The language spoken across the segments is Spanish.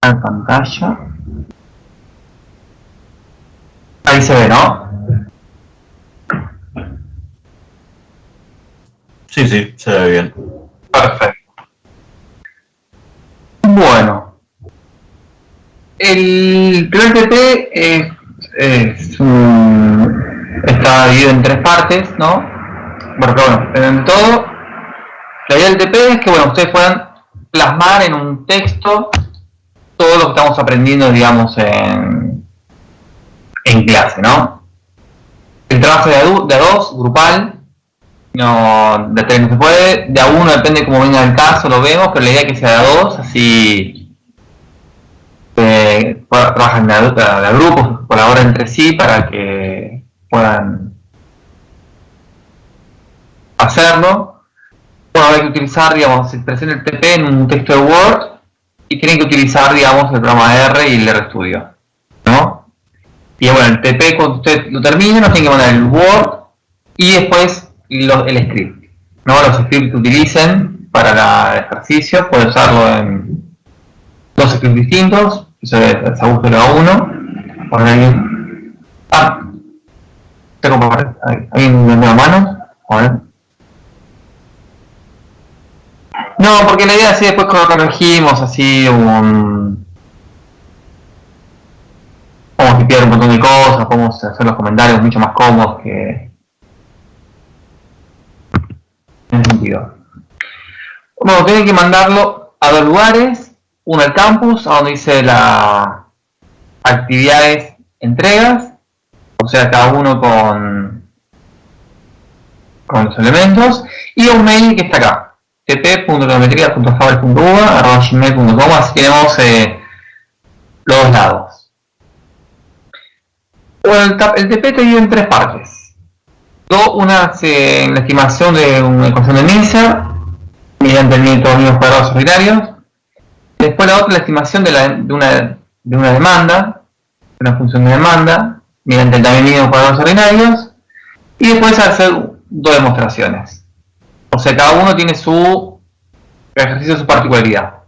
En pantalla. Ahí se ve, ¿no? Sí, sí, se ve bien. Perfecto. Bueno. El primer TP está dividido en tres partes, ¿no? Porque bueno, en todo, la idea del TP es que bueno, ustedes puedan plasmar en un texto todo lo que estamos aprendiendo, digamos, en clase, ¿no? El trabajo de a dos, grupal, no, de a tres no se puede, de a uno depende cómo venga el caso, lo vemos, pero la idea es que sea de a dos, así trabajan de grupos, colaboran entre sí para que puedan hacerlo. Bueno, hay que utilizar, digamos, expresión del TP en un texto de Word y tienen que utilizar, digamos, el programa R y el RStudio, ¿no? Y bueno, el TP cuando usted lo termine nos tiene que mandar el Word y después el script, ¿no? Los scripts que utilicen para el ejercicio, puede usarlo en dos scripts distintos, eso es búsquelo a uno, poner ahí. Tengo para ahí en la mano, a ver. No, porque la idea es así después corregimos así podemos tipear un montón de cosas, podemos hacer los comentarios mucho más cómodos que en ese sentido. Bueno, tienen que mandarlo a dos lugares, uno al campus, a donde dice la actividades, entregas, o sea, cada uno con los elementos, y un mail que está acá, tp.geometría.faber.uva@gmail.com, así tenemos los dos lados. Bueno, el TP te divide en tres partes. Una en la estimación de una ecuación de Milser mediante el método de números cuadrados ordinarios. Después la otra, la estimación de una demanda, de una función de demanda, mediante el también mínimo cuadrados ordinarios. Y después hacer dos demostraciones. O sea, cada uno tiene su ejercicio, su particularidad.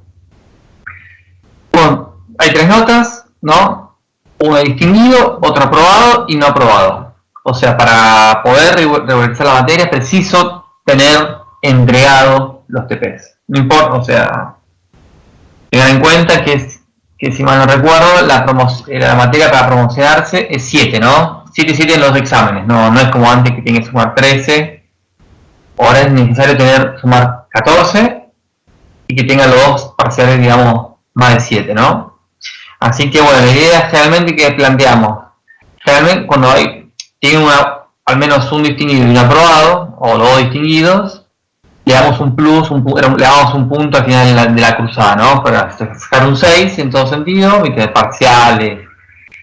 Bueno, hay tres notas, ¿no? Uno distinguido, otro aprobado y no aprobado. O sea, para poder regularizar la materia es preciso tener entregado los TPs. No importa, o sea, tengan en cuenta que si mal no recuerdo, la materia para promocionarse es 7, ¿no? 7 en los exámenes, no es como antes que tiene que sumar 13. Ahora es necesario sumar 14 y que tenga los dos parciales, digamos, más de 7, ¿no? Así que bueno, la idea es generalmente que planteamos, generalmente cuando tiene al menos un distinguido y un aprobado, o los dos distinguidos, le damos un plus, le damos un punto al final de la cruzada, ¿no? Para sacar un 6 en todo sentido, ¿viste? Parciales.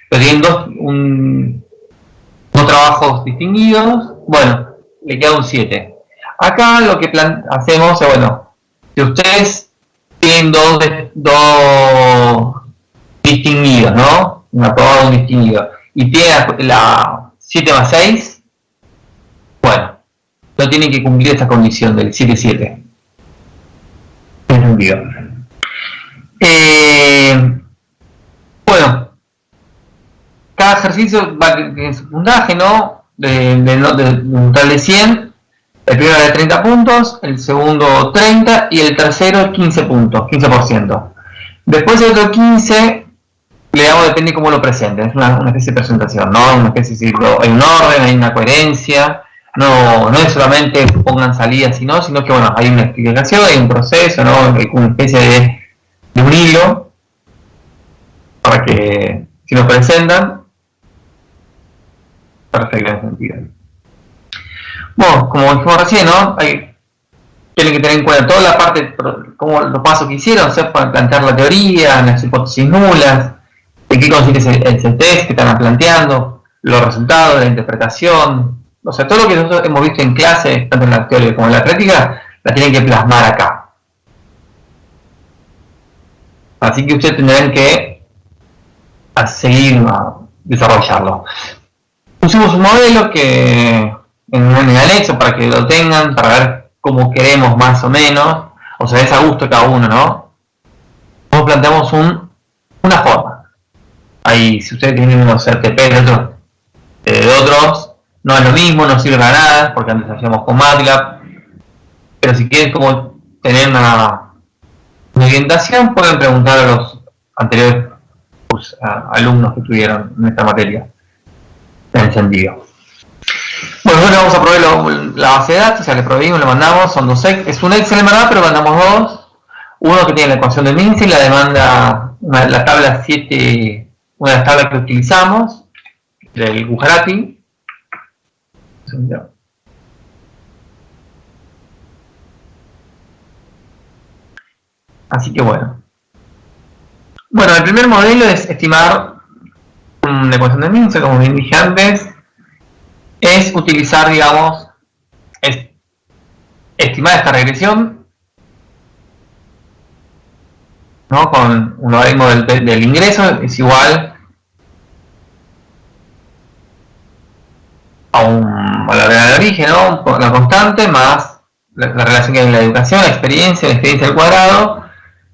Pero tienen dos trabajos distinguidos, bueno, le queda un 7. Acá lo que hacemos es, bueno, si ustedes tienen dos distinguidos, ¿no? Un aprobado y un distinguido, y tienen la 7 más 6, bueno, no tienen que cumplir esta condición del 7-7. En sentido. Bueno, cada ejercicio va en su puntaje, ¿no? De un total de 100. El primero de 30 puntos, el segundo 30 y el tercero 15 puntos, 15%. Después el otro 15, le damos, depende de cómo lo presenten, es una especie de presentación, ¿no? Una especie de hay un orden, hay una coherencia, no es solamente pongan salidas, sino que bueno, hay una explicación, hay un proceso, ¿no? Hay una especie de un hilo para que si nos presentan, perfecto en ese sentido. Bueno, como dijimos recién, ¿no? Tienen que tener en cuenta toda la parte, como los pasos que hicieron, o sea, para plantear la teoría, las hipótesis nulas, de qué consiste el test que están planteando, los resultados, la interpretación, o sea, todo lo que nosotros hemos visto en clase, tanto en la teoría como en la práctica, la tienen que plasmar acá. Así que ustedes tendrán que seguir a desarrollarlo. Pusimos un modelo que en el anexo para que lo tengan, para ver cómo queremos más o menos, o sea, es a gusto de cada uno, ¿no? Nosotros planteamos un Ahí, si ustedes tienen unos RTP de otros, no es lo mismo, no sirve para nada, porque antes hacíamos con MATLAB. Pero si quieren como tener una orientación, pueden preguntar a los anteriores alumnos que tuvieron en esta materia, en el sentido. Bueno, ahora vamos a probar la base de datos, ya le proveímos, le mandamos, son dos Excel, es un Excel en verdad, pero mandamos dos. Uno que tiene la ecuación de Mince y la demanda, la tabla 7, una de las tablas que utilizamos, del Gujarati. Así que bueno. Bueno, el primer modelo es estimar una ecuación de Mince, como bien dije antes. Es utilizar, digamos, estimar esta regresión, ¿no? Con un logaritmo del ingreso es igual a un valor de origen, ¿no? La constante más la relación que hay en la educación, la experiencia al cuadrado,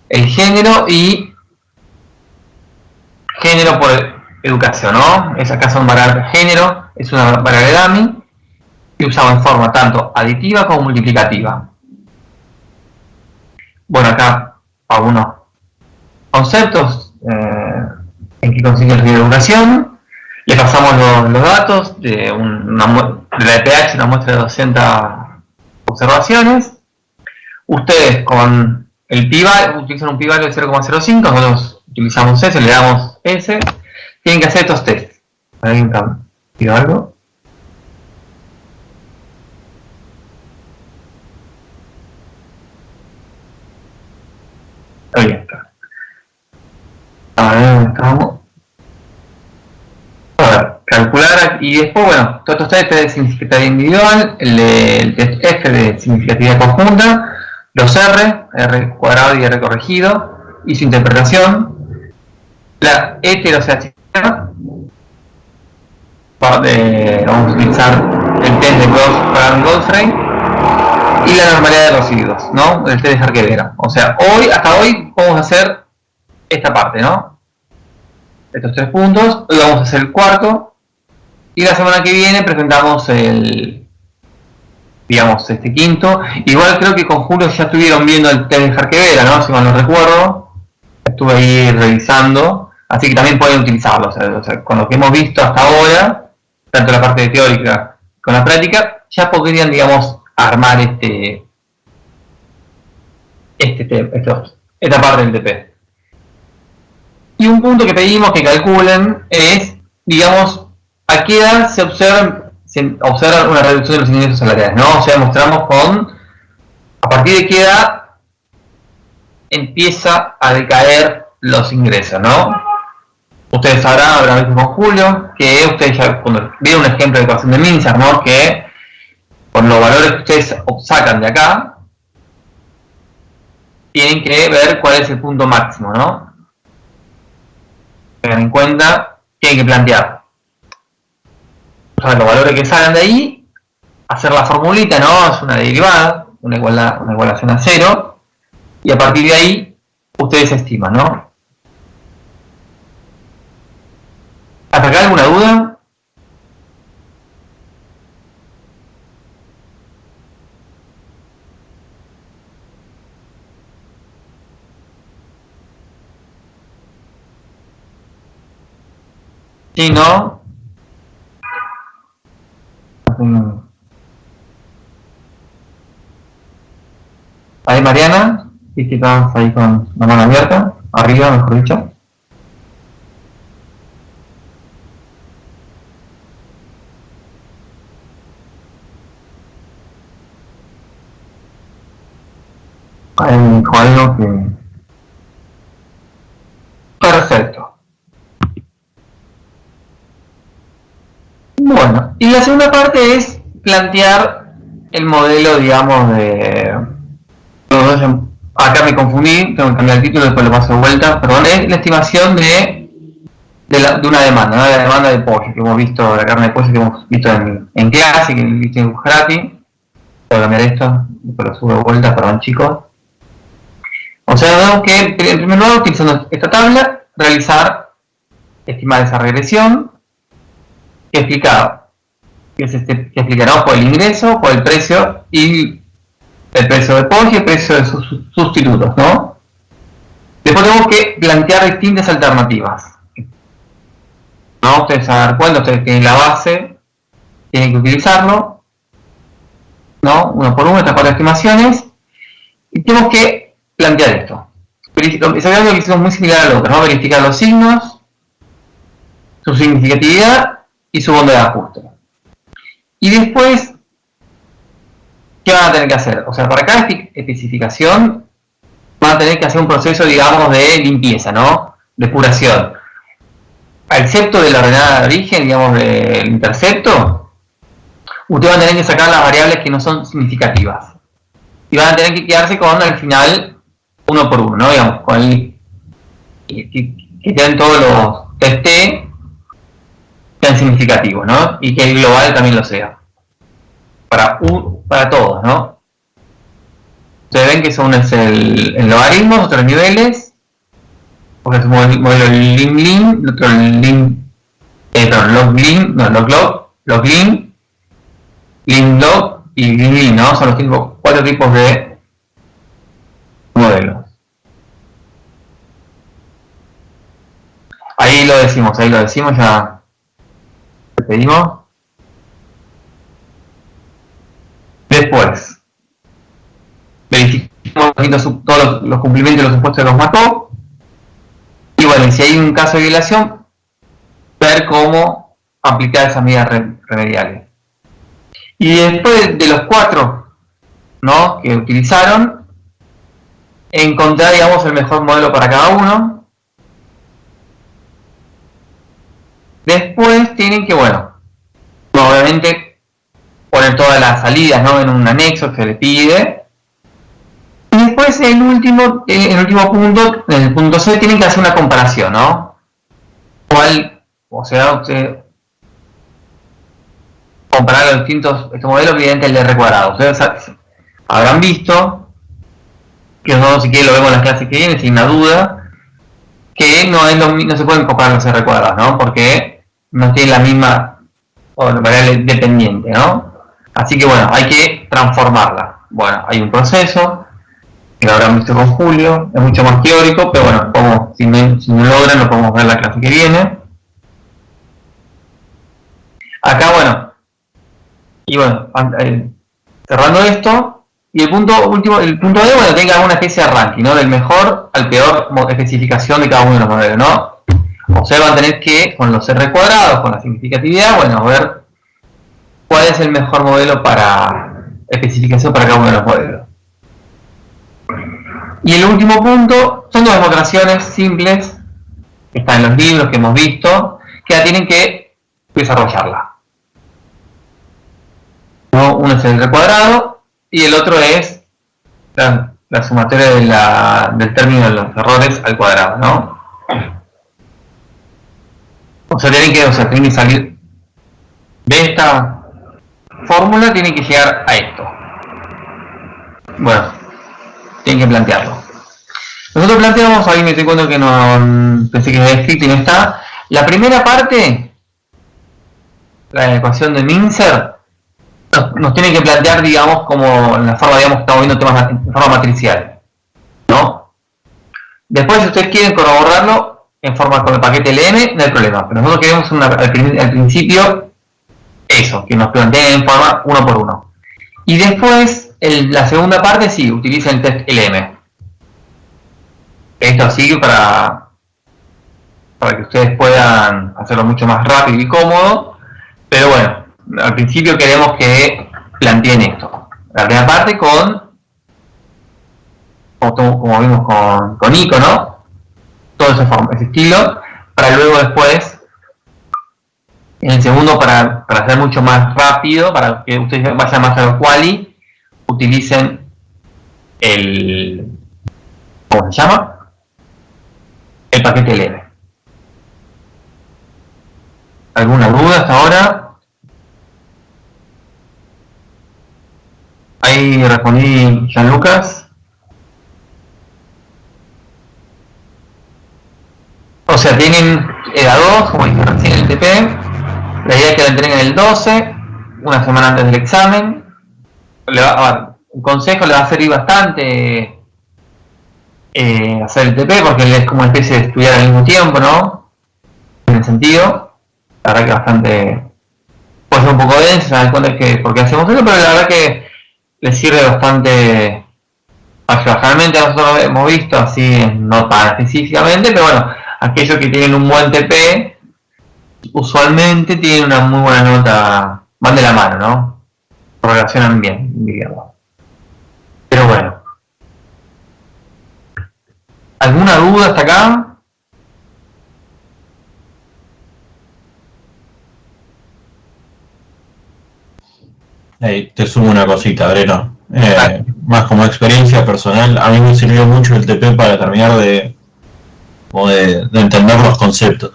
el género y género por educación, ¿no? Es acá son variables género, es una variable dummy que usamos en forma tanto aditiva como multiplicativa. Bueno, acá algunos conceptos en que consiste el río de educación. Le pasamos los datos de la EPH, una muestra de 200 observaciones. Ustedes con el pi-value utilizan un pi-value de 0,05, nosotros utilizamos ese, le damos ese. Tienen que hacer estos tests. ¿Alguien pidió algo? Ahí está. A ver, ¿dónde estamos? Ahora, calcular y después, bueno, todos estos test de significatividad individual, el test F de significatividad conjunta, los R cuadrado y R corregido, y su interpretación, la heteroceacidad, vamos a utilizar el test de Goldframe y la normalidad de residuos, ¿no? El test de Harkevera. O sea, hasta hoy vamos a hacer esta parte, ¿no? Estos 3 puntos, hoy vamos a hacer el cuarto y la semana que viene presentamos este quinto. Igual creo que con Julio ya estuvieron viendo el test de Harkevera, ¿no? Si mal no recuerdo, estuve ahí revisando, así que también pueden utilizarlo. O sea, con lo que hemos visto hasta ahora, tanto la parte teórica como la práctica, ya podrían, digamos, armar esta parte del TP. Y un punto que pedimos que calculen es, digamos, a qué edad se observa una reducción de los ingresos salariales, ¿no? O sea, mostramos a partir de qué edad empieza a decaer los ingresos, ¿no? Ustedes habrán visto con Julio, que ustedes ya cuando vieron un ejemplo de ecuación de Mincer, ¿no? Que con los valores que ustedes sacan de acá, tienen que ver cuál es el punto máximo, ¿no? Tengan en cuenta, tienen que plantear. O sea, los valores que salgan de ahí, hacer la formulita, ¿no? Es una derivada, una igualación a cero, y a partir de ahí, ustedes estiman, ¿no? ¿Hasta acá alguna duda? Sí, ¿no? Ahí Mariana, y que estamos ahí con la mano abierta, arriba mejor dicho. Ahí me dijo algo que... Perfecto. Bueno, y la segunda parte es plantear el modelo, digamos, de... Acá me confundí, tengo que cambiar el título, después lo paso de vuelta, perdón, es la estimación de una demanda, ¿no? De la demanda de pollo, que hemos visto, la carne de pollo que hemos visto en clase, que viste en Gujarati. Voy a cambiar esto, después lo subo de vuelta, perdón chicos. O sea, vemos que en primer lugar, utilizando esta tabla, realizar estimar esa regresión, que explicará por el ingreso, por el precio y el precio de pollo y el precio de sus sustitutos, ¿no? Después tenemos que plantear distintas alternativas, ¿no? Ustedes se van a dar cuenta, ustedes tienen la base, tienen que utilizarlo, ¿no? Uno por uno, estas 4 estimaciones, y tenemos que plantear esto. Es algo que hicimos muy similar al otro, ¿no? Verificar los signos, su significatividad y su banda de ajuste. Y después, ¿qué van a tener que hacer? O sea, para cada especificación van a tener que hacer un proceso, digamos, de limpieza, ¿no? Depuración. Excepto de la ordenada de origen, digamos, del intercepto, ustedes van a tener que sacar las variables que no son significativas. Y van a tener que quedarse con, al final, uno por uno, ¿no? Digamos, con el que queden todos los test sean significativos, ¿no? Y que el global también lo sea. Para todos, ¿no? Ustedes ven que son el logaritmo, otros niveles, porque es un modelo lin-lin, otro lin, log-lin, no, log-log, lin-log y lin-lin, ¿no? Son los 4 tipos de modelos. Ahí lo decimos, ya pedimos. Después, verificamos todos los cumplimientos de los supuestos de los Markov. Y bueno, si hay un caso de violación, ver cómo aplicar esas medidas remediales. Y después de los 4, ¿no?, que utilizaron, encontrar, digamos, el mejor modelo para cada uno. Después tienen que, bueno, obviamente poner todas las salidas, ¿no?, en un anexo que se le pide. Y después el último punto, en el punto C, tienen que hacer una comparación, ¿no? O sea, usted comparar los distintos modelos, evidentemente el de R cuadrado. Ustedes habrán visto, que nosotros si quieren lo vemos en las clases que vienen, sin una duda, que no se pueden comparar los R cuadrados, ¿no? Porque no tienen la misma variable dependiente, ¿no? Así que bueno, hay que transformarla. Bueno, hay un proceso, que lo habrán visto con Julio, es mucho más teórico, pero bueno, si no logran, lo podemos ver en la clase que viene. Acá, bueno, y bueno, cerrando esto, y el punto D, bueno, tenga una especie de ranking, ¿no? Del mejor al peor especificación de cada uno de los modelos, ¿no? O sea, van a tener que, con los R cuadrados, con la significatividad, bueno, ver cuál es el mejor modelo para especificación para cada uno de los modelos. Y el último punto son 2 demostraciones simples que están en los libros que hemos visto, que ya tienen que desarrollarla. ¿No? Uno es el R cuadrado y el otro es la sumatoria del término de los errores al cuadrado, ¿no? O sea, tienen que salir de esta fórmula, tienen que llegar a esto. Bueno, tienen que plantearlo. Nosotros planteamos, ahí me estoy cuenta que no pensé que había escrito y no está. La primera parte, la ecuación de Mincer, nos tiene que plantear, digamos, como en la forma, digamos, estamos viendo temas en forma matricial, ¿no? Después, si ustedes quieren corroborarlo en forma con el paquete LM, no hay problema. Pero nosotros queremos al principio eso, que nos planteen en forma uno por uno. Y después, la segunda parte, sí, utiliza el test LM. Esto sigue para que ustedes puedan hacerlo mucho más rápido y cómodo, pero bueno, al principio queremos que planteen esto. La primera parte como vimos con ICO, ¿no? Todo ese estilo, para luego después, en el segundo, para hacer mucho más rápido, para que ustedes vayan más a lo quali, utilicen ¿cómo se llama? El paquete LM. ¿Alguna duda hasta ahora? Ahí respondí, Gianlucas. O sea, tienen EDA2, como dije recién, el TP. La idea es que lo entreguen el 12, una semana antes del examen. Un consejo, le va a servir bastante hacer el TP, porque es como una especie de estudiar al mismo tiempo, ¿no? En el sentido, la verdad que bastante, puede ser un poco denso, se dan cuenta que porque hacemos eso, pero la verdad que le sirve bastante. Generalmente nosotros lo hemos visto así, no tan específicamente, pero bueno, aquellos que tienen un buen TP usualmente tienen una muy buena nota, van de la mano, ¿no? Se relacionan bien, digamos. Pero bueno, ¿alguna duda hasta acá? Te sumo una cosita, Breno. Más como experiencia personal, a mí me sirvió mucho el TP para terminar de entender los conceptos.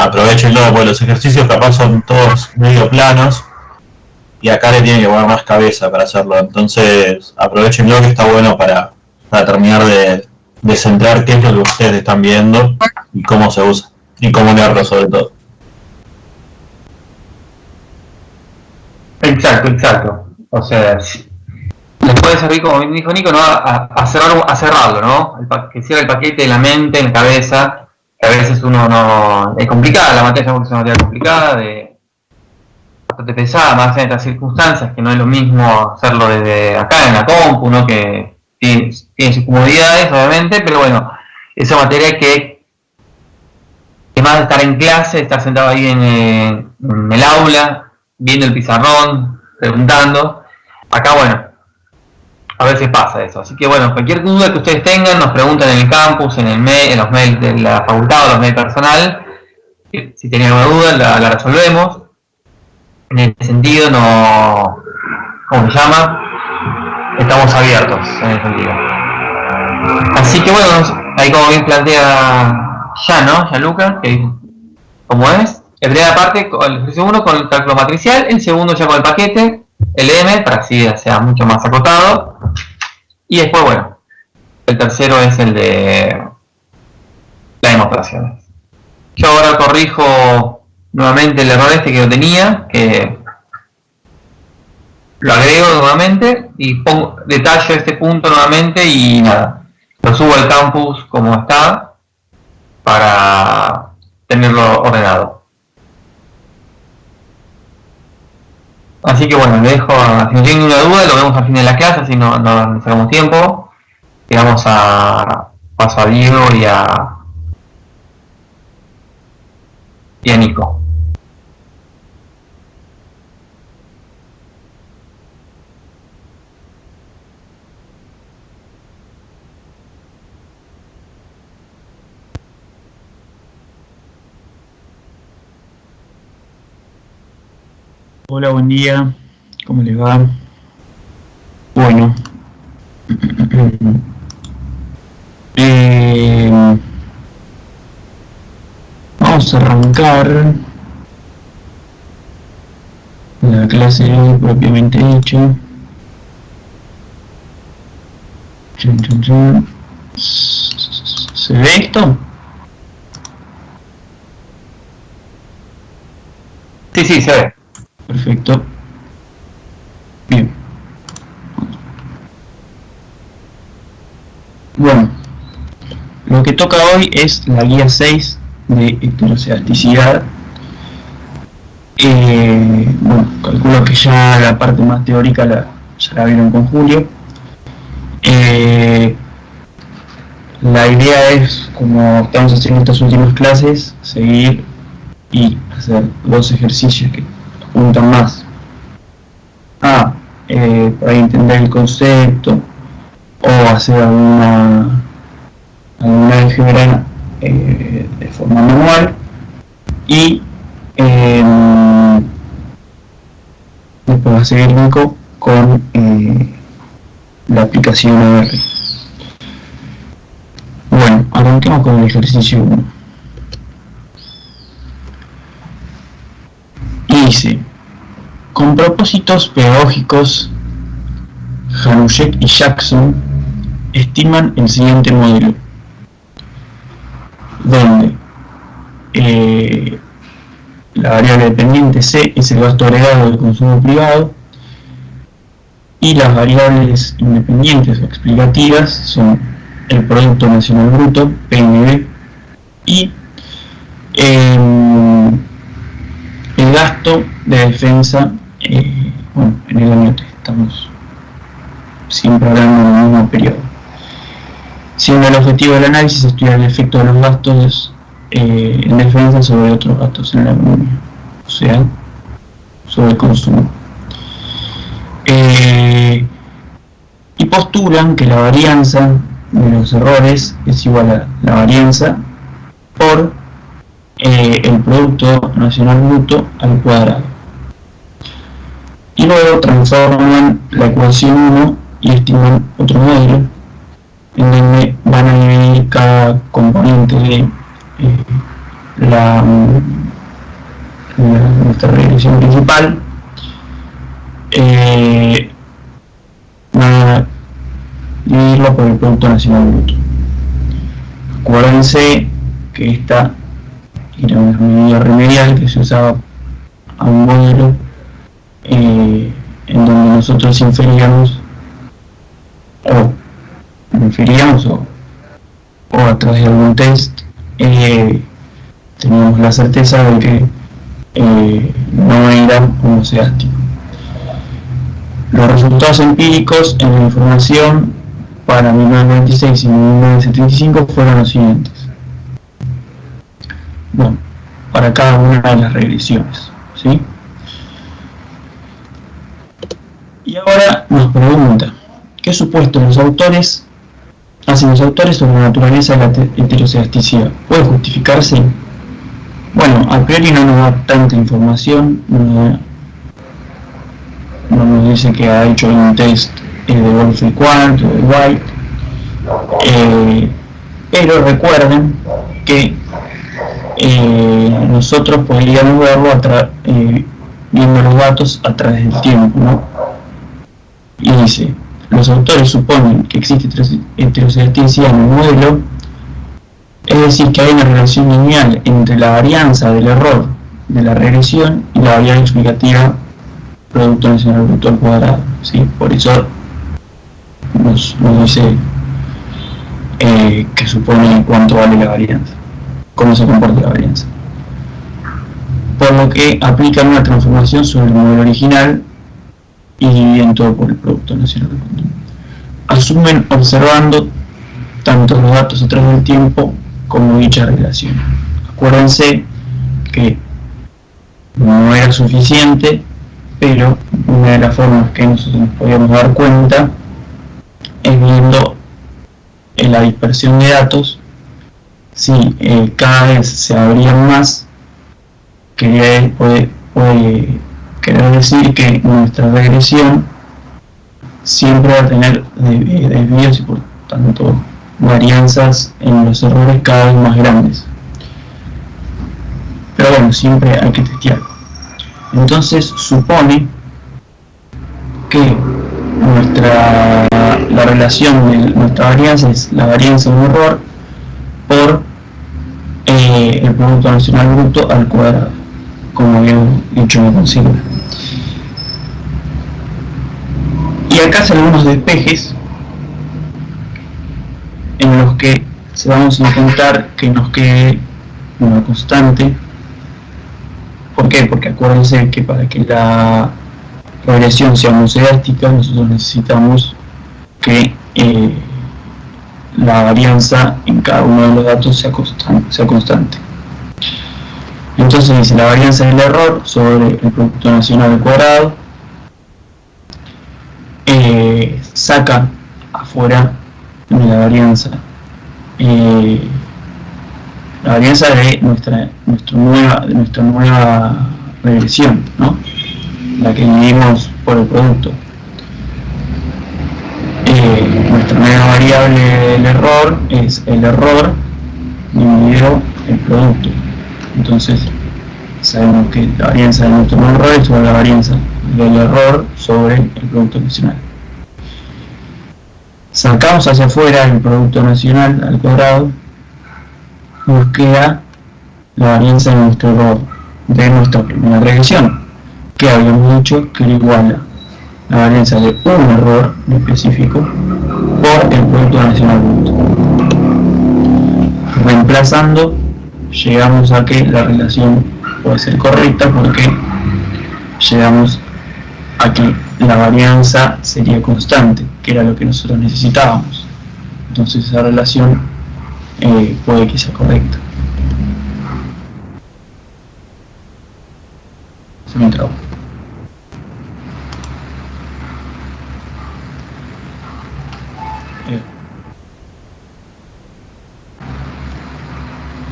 Aprovechenlo, porque los ejercicios capaz son todos medio planos y acá le tiene que poner más cabeza para hacerlo. Entonces aprovechenlo, que está bueno para terminar de centrar qué es lo que ustedes están viendo y cómo se usa y cómo leerlo sobre todo. Exacto. O sea, les puede servir, como dijo Nico, ¿no? a cerrarlo, ¿no? Que cierre el paquete de la mente, en la cabeza, que a veces uno no... Es complicada la materia, porque es una materia complicada, bastante pesada, más en estas circunstancias, que no es lo mismo hacerlo desde acá en la compu, ¿no? Que tiene sus comodidades, obviamente, pero bueno, esa materia que más de estar en clase, estar sentado ahí en el aula, viendo el pizarrón, preguntando. Acá, bueno, a veces pasa eso. Así que, bueno, cualquier duda que ustedes tengan, nos preguntan en el campus, en los mails de la facultad o los mails personal. Si tienen alguna duda, la resolvemos. En ese sentido, no... ¿Cómo se llama? Estamos abiertos, en ese sentido. Así que, bueno, ahí como bien plantea ya Lucas, que como es. La primera parte, el ejercicio 1 con el cálculo matricial, el segundo ya con el paquete, el M, para así sea mucho más acotado. Y después, bueno, el tercero es el de las demostraciones. Yo ahora corrijo nuevamente el error este que yo tenía, que lo agrego nuevamente y detallo este punto nuevamente y nada, lo subo al campus como está para tenerlo ordenado. Así que bueno, le dejo, si no tienen ninguna duda, lo vemos al fin de la clase, así no sacamos tiempo. Y vamos a paso a Diego y a Nico. Hola, buen día. ¿Cómo les va? Bueno. Vamos a arrancar la clase propiamente dicha. ¿Se ve esto? Sí, se ve. Perfecto. Bien. Bueno, lo que toca hoy es la guía 6 de heterocedasticidad. Bueno, calculo que ya la parte más teórica ya la vieron con Julio. La idea es, como estamos haciendo estas últimas clases, seguir y hacer dos ejercicios que apuntan más a para entender el concepto o hacer alguna álgebra de forma manual, y después va a seguir Nico con la aplicación AR. Bueno, arranquemos con el ejercicio 1. Y dice: con propósitos pedagógicos, Januszek y Jackson estiman el siguiente modelo, donde la variable dependiente C es el gasto agregado del consumo privado, y las variables independientes o explicativas son el Producto Nacional Bruto, PNB, y el gasto de defensa, bueno, en el año T, estamos siempre hablando en el mismo periodo. Siendo el objetivo del análisis estudiar el efecto de los gastos en defensa sobre otros gastos en la economía, o sea, sobre el consumo. Y postulan que la varianza de los errores es igual a la varianza por el Producto Nacional Bruto al cuadrado. Y luego transforman la ecuación 1 y estiman otro modelo en donde van a dividir cada componente de nuestra regresión principal. Van a dividirlo por el Producto Nacional Bruto. Acuérdense que esta era una medida remedial que se usaba a un modelo en donde nosotros inferíamos o a través de algún test teníamos la certeza de que no era homoceástico. Los resultados empíricos en la información para 1996 y 1975 fueron los siguientes. Bueno, para cada una de las regresiones, ¿sí? Y ahora nos pregunta, ¿qué supuestos hacen los autores sobre la naturaleza de la heterocedasticidad? ¿Puede justificarse? Bueno, a priori no nos da tanta información, no nos dice que ha hecho un test de Wolf y Quant o de White, pero recuerden que nosotros podríamos verlo viendo los datos a través del tiempo, ¿no? Y dice, los autores suponen que existe heterocedasticidad en el modelo, es decir, que hay una relación lineal entre la varianza del error de la regresión y la variable explicativa Producto Nacional Bruto al cuadrado, ¿sí? Por eso nos dice que supone cuánto vale la varianza, cómo se comporta la varianza. Por lo que aplican una transformación sobre el modelo original y dividen todo por el Producto Nacional Bruto. Asumen observando tanto los datos a través del tiempo como dicha relación. Acuérdense que no era suficiente, pero una de las formas que nosotros nos podíamos dar cuenta es viendo la dispersión de datos. Si cada vez se abrían más, puede querer decir que nuestra regresión siempre va a tener desvíos y por tanto varianzas en los errores cada vez más grandes. Pero bueno, siempre hay que testearlo. Entonces supone que la relación de nuestra varianza es la varianza de un error por el Producto Nacional Bruto al cuadrado, como habíamos dicho en la consigna. Y acá hacen algunos despejes en los que vamos a intentar que nos quede una constante. ¿Por qué? Porque acuérdense que para que la regresión sea homoceástica nosotros necesitamos que la varianza en cada uno de los datos sea constante. Entonces dice la varianza del error sobre el Producto Nacional al cuadrado, saca afuera de la varianza de nuestra nueva regresión, ¿no? La que dividimos por el producto. Nuestra nueva variable del error es el error dividido el producto. Entonces sabemos que la varianza de nuestro nuevo error es sobre la varianza del error sobre el Producto Nacional. Sacamos hacia afuera el Producto Nacional al cuadrado, nos queda la varianza de nuestro error de nuestra primera regresión, que habíamos dicho que era igual a la varianza de un error específico por el producto nacional bruto. Reemplazando, llegamos a que la relación puede ser correcta porque llegamos a que la varianza sería constante, que era lo que nosotros necesitábamos. Entonces esa relación puede que sea correcta. Se me trabó.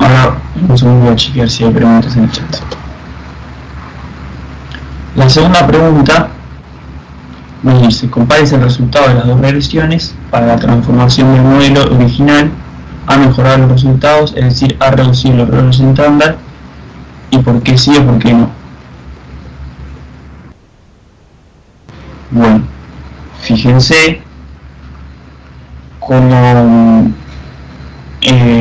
Ahora un segundo voy a chequear si hay preguntas en el chat. La segunda pregunta nos dice: compárese el resultado de las dos regresiones para la transformación del modelo original, a mejorar los resultados, es decir, a reducir los errores estándar, y por qué sí o por qué no. Bueno, fíjense como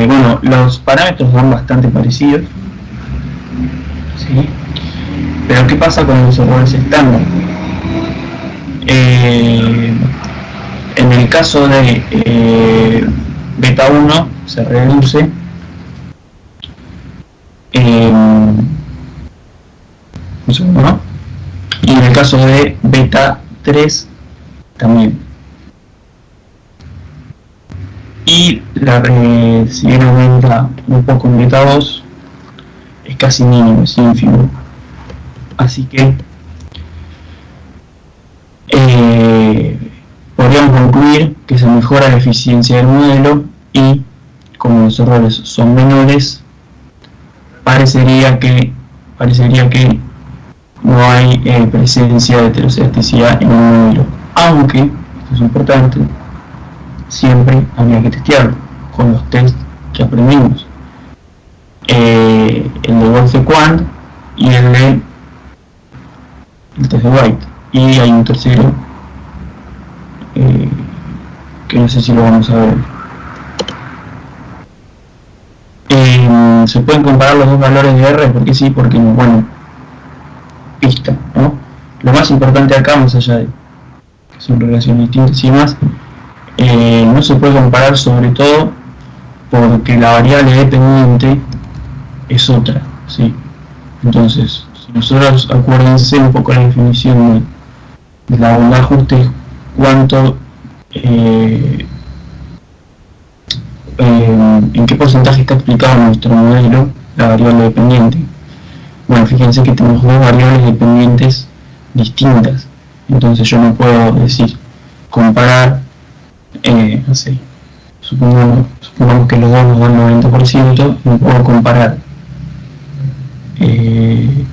bueno, los parámetros son bastante parecidos, ¿sí? Pero ¿qué pasa con los errores estándar? En el caso de beta 1 se reduce un segundo, ¿no? Y en el caso de beta 3 también. Y si bien aumenta un poco en beta 2, es casi mínimo, es ínfimo. Así que podríamos concluir que se mejora la eficiencia del modelo y, como los errores son menores, parecería que no hay presencia de heteroscedasticidad en el modelo, aunque, esto es importante, siempre habría que testearlo con los tests que aprendimos, el de Wolfe-Quant y el test de White, y hay un tercero que no sé si lo vamos a ver. Se pueden comparar los dos valores de R, porque sí, porque no. Bueno, pista, ¿no? Lo más importante acá, más allá de que son relaciones distintas y demás, no se puede comparar, sobre todo porque la variable dependiente es otra, ¿sí? Entonces, si nosotros, acuérdense un poco la definición de la bondad ajuste, cuánto en qué porcentaje está explicado en nuestro modelo la variable dependiente. Bueno, fíjense que tenemos dos variables dependientes distintas, entonces yo no puedo decir comparar, no sé, supongamos que los dos nos dan 90%, no puedo comparar el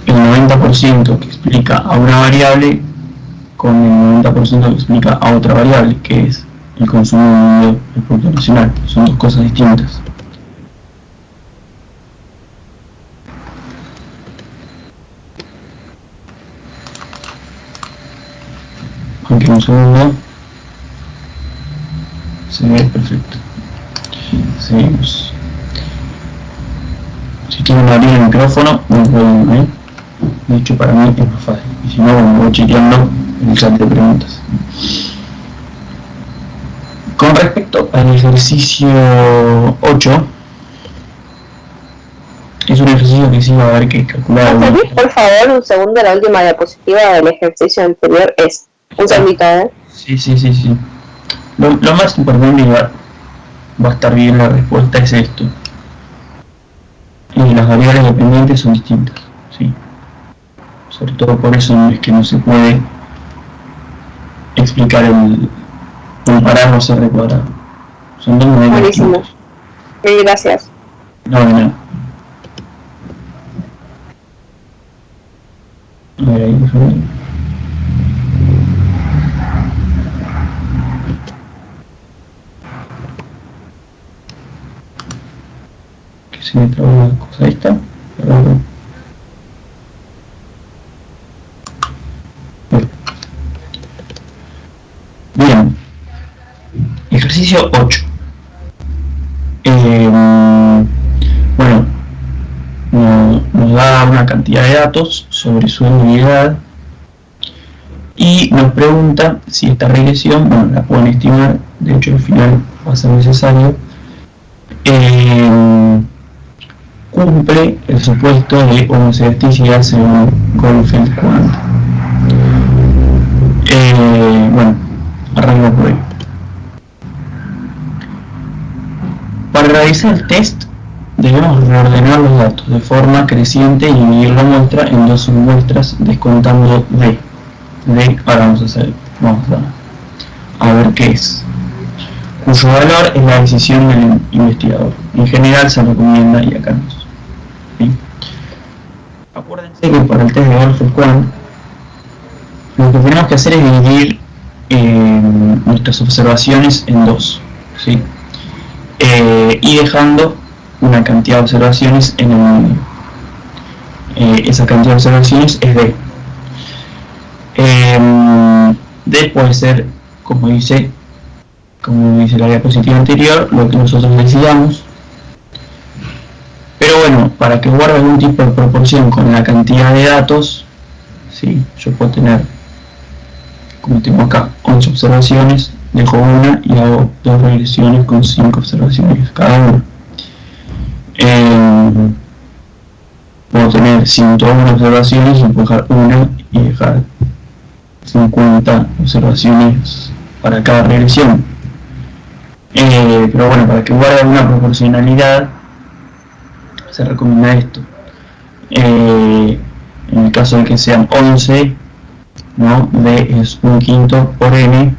90% que explica a una variable con el 90% que explica a otra variable, que es el consumo del Producto Nacional. Son dos cosas distintas. Aunque un segundo, se ve perfecto. Seguimos. Si quieren abrir el micrófono, no pueden, ¿eh? De hecho, para mí es más fácil. Y si no, bueno, voy chequeando en el chat de preguntas. Con respecto al ejercicio 8, es un ejercicio que sí va a haber que calcular. Por favor, un segundo, la última diapositiva del ejercicio anterior es un segundito, ¿eh? Sí. Lo más importante va a estar bien la respuesta es esto. Y las variables dependientes son distintas, sí. Sobre todo por eso es que no se puede explicar compararlos R cuadrado. Son dos modelos buenísimo. distintos. Gracias. No, de nada. A ver, ahí, déjame. Que se me traba una cosa esta. Perdón. Bien. Ejercicio 8. da una cantidad de datos sobre su edad y nos pregunta si esta regresión, bueno, la pueden estimar, de hecho al final va a ser necesario, cumple el supuesto de homoscedesticidad según Goldfeld-Quandt. Bueno, arranco por ahí. Para realizar el test debemos reordenar los datos de forma creciente y dividir la muestra en dos submuestras descontando D. Ahora vamos a ver qué es, cuyo valor es la decisión del investigador. En general se recomienda, y acá no. ¿Sí? Acuérdense que para el test de Goldfeld-Quandt lo que tenemos que hacer es dividir nuestras observaciones en dos, ¿sí? Y dejando una cantidad de observaciones en el medio. Esa cantidad de observaciones es D. D puede ser, como dice la diapositiva anterior, lo que nosotros decidamos. Pero bueno, para que guarde algún tipo de proporción con la cantidad de datos, ¿sí? Yo puedo tener, como tengo acá, 11 observaciones, dejo una y hago 2 regresiones con 5 observaciones cada una. Puedo tener 101 observaciones y puedo dejar una y dejar 50 observaciones para cada regresión. Pero bueno, para que guarde una proporcionalidad se recomienda esto. En el caso de que sean 11, ¿no? D es 1/5 por n,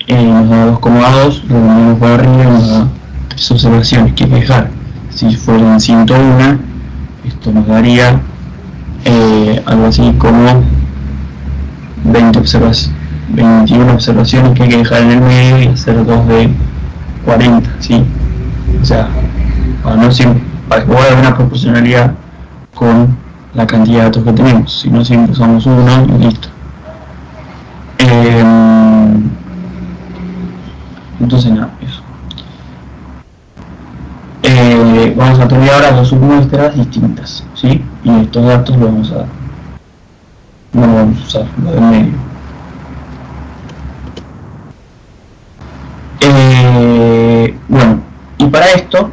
nos da 2,2, lo ponemos para arriba y nos da 3 observaciones que hay que dejar. Si fueran 101, esto nos daría algo así como 21 observaciones que hay que dejar en el medio y hacer 2 de 40, ¿sí? O sea, para que guarde una proporcionalidad con la cantidad de datos que tenemos, si no siempre usamos uno y listo. Entonces nada, eso. Vamos a tener ahora dos submuestras distintas, ¿sí? Y estos datos no vamos a usar, lo del medio. Bueno, y para esto,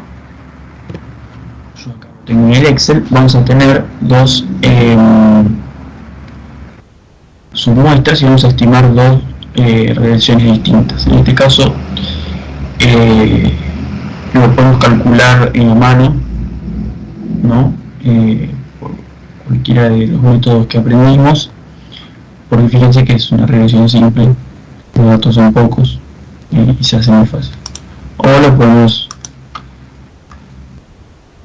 yo acá tengo en el Excel, vamos a tener dos submuestras y vamos a estimar dos regresiones distintas. En este caso, lo podemos calcular en la mano, ¿no? Por cualquiera de los métodos que aprendimos, porque fíjense que es una regresión simple, los datos son pocos y se hace muy fácil. O lo podemos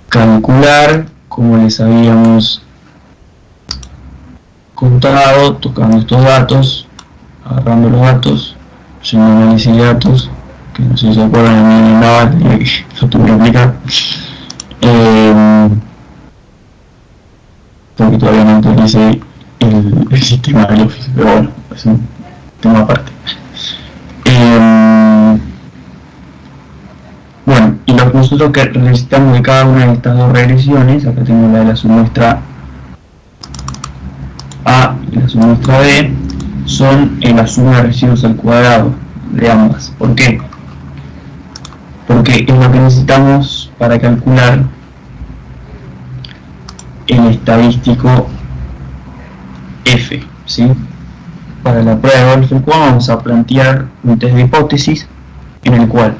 calcular como les habíamos contado, tocando estos datos, agarrando los datos, haciendo análisis de datos, que no sé si se acuerdan, a mí en Naval lo tuve que aplicar, porque todavía no utilicé el sistema del Office, pero bueno, es un tema aparte. Bueno, y lo que nosotros necesitamos de cada una de estas dos regresiones, acá tengo la de la submuestra A y la submuestra B, son la suma de residuos al cuadrado de ambas. ¿Por qué? Porque es lo que necesitamos para calcular el estadístico F, ¿sí? Para la prueba de Goldfeld vamos a plantear un test de hipótesis en el cual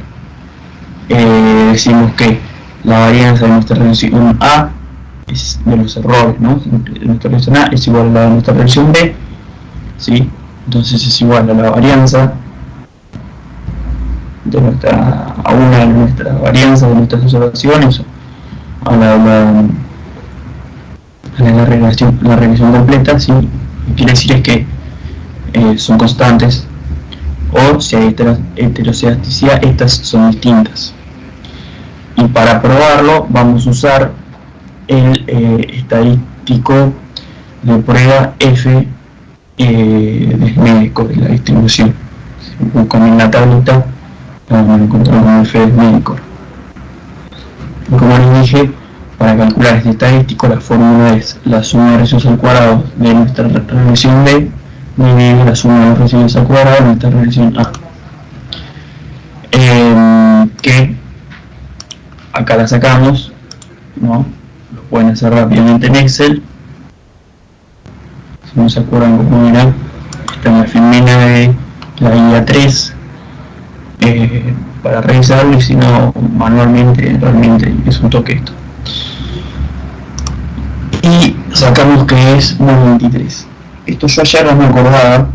decimos que la varianza de nuestra relación A es de los errores, ¿no? Nuestra relación A es igual a la de nuestra relación B, ¿sí? Entonces es igual a la varianza de una de nuestras varianzas de nuestras observaciones a la regresión completa, ¿sí? Lo que quiere decir es que son constantes, o si hay heterocedasticidad, estas son distintas. Y para probarlo vamos a usar el estadístico de prueba F de médico de la distribución. Si buscamos en la tablita, vamos a encontrar un F de médico. Y como les dije, para calcular este estadístico, la fórmula es la suma de residuos al cuadrado de nuestra relación B dividido la suma de los residuos al cuadrado de nuestra relación A. Que acá la sacamos, ¿no? Lo pueden hacer rápidamente en Excel. Si no se acuerdan cómo era, está en la filmina de la guía 3 para revisarlo, y si no, manualmente, realmente es un toque esto. Y sacamos que es 1,23. Esto yo ayer no me acordaba,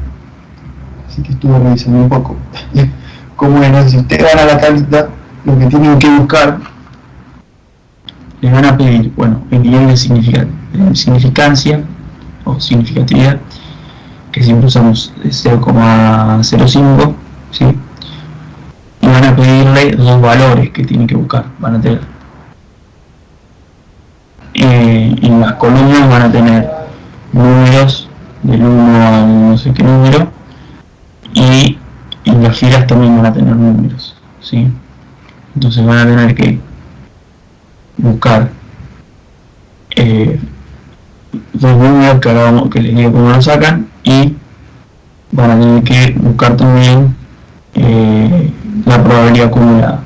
así que estuve revisando un poco cómo era. Si ustedes van a la tablita, lo que tienen que buscar, les van a pedir, bueno, el nivel de significancia o significatividad, que siempre usamos 0,05, ¿sí? Y van a pedirle dos valores que tienen que buscar. Van a tener en las columnas van a tener números del 1 al no sé qué número, y en las filas también van a tener números, ¿sí? Entonces van a tener que buscar dos números que les digo cómo lo sacan, y van a tener que buscar también la probabilidad acumulada.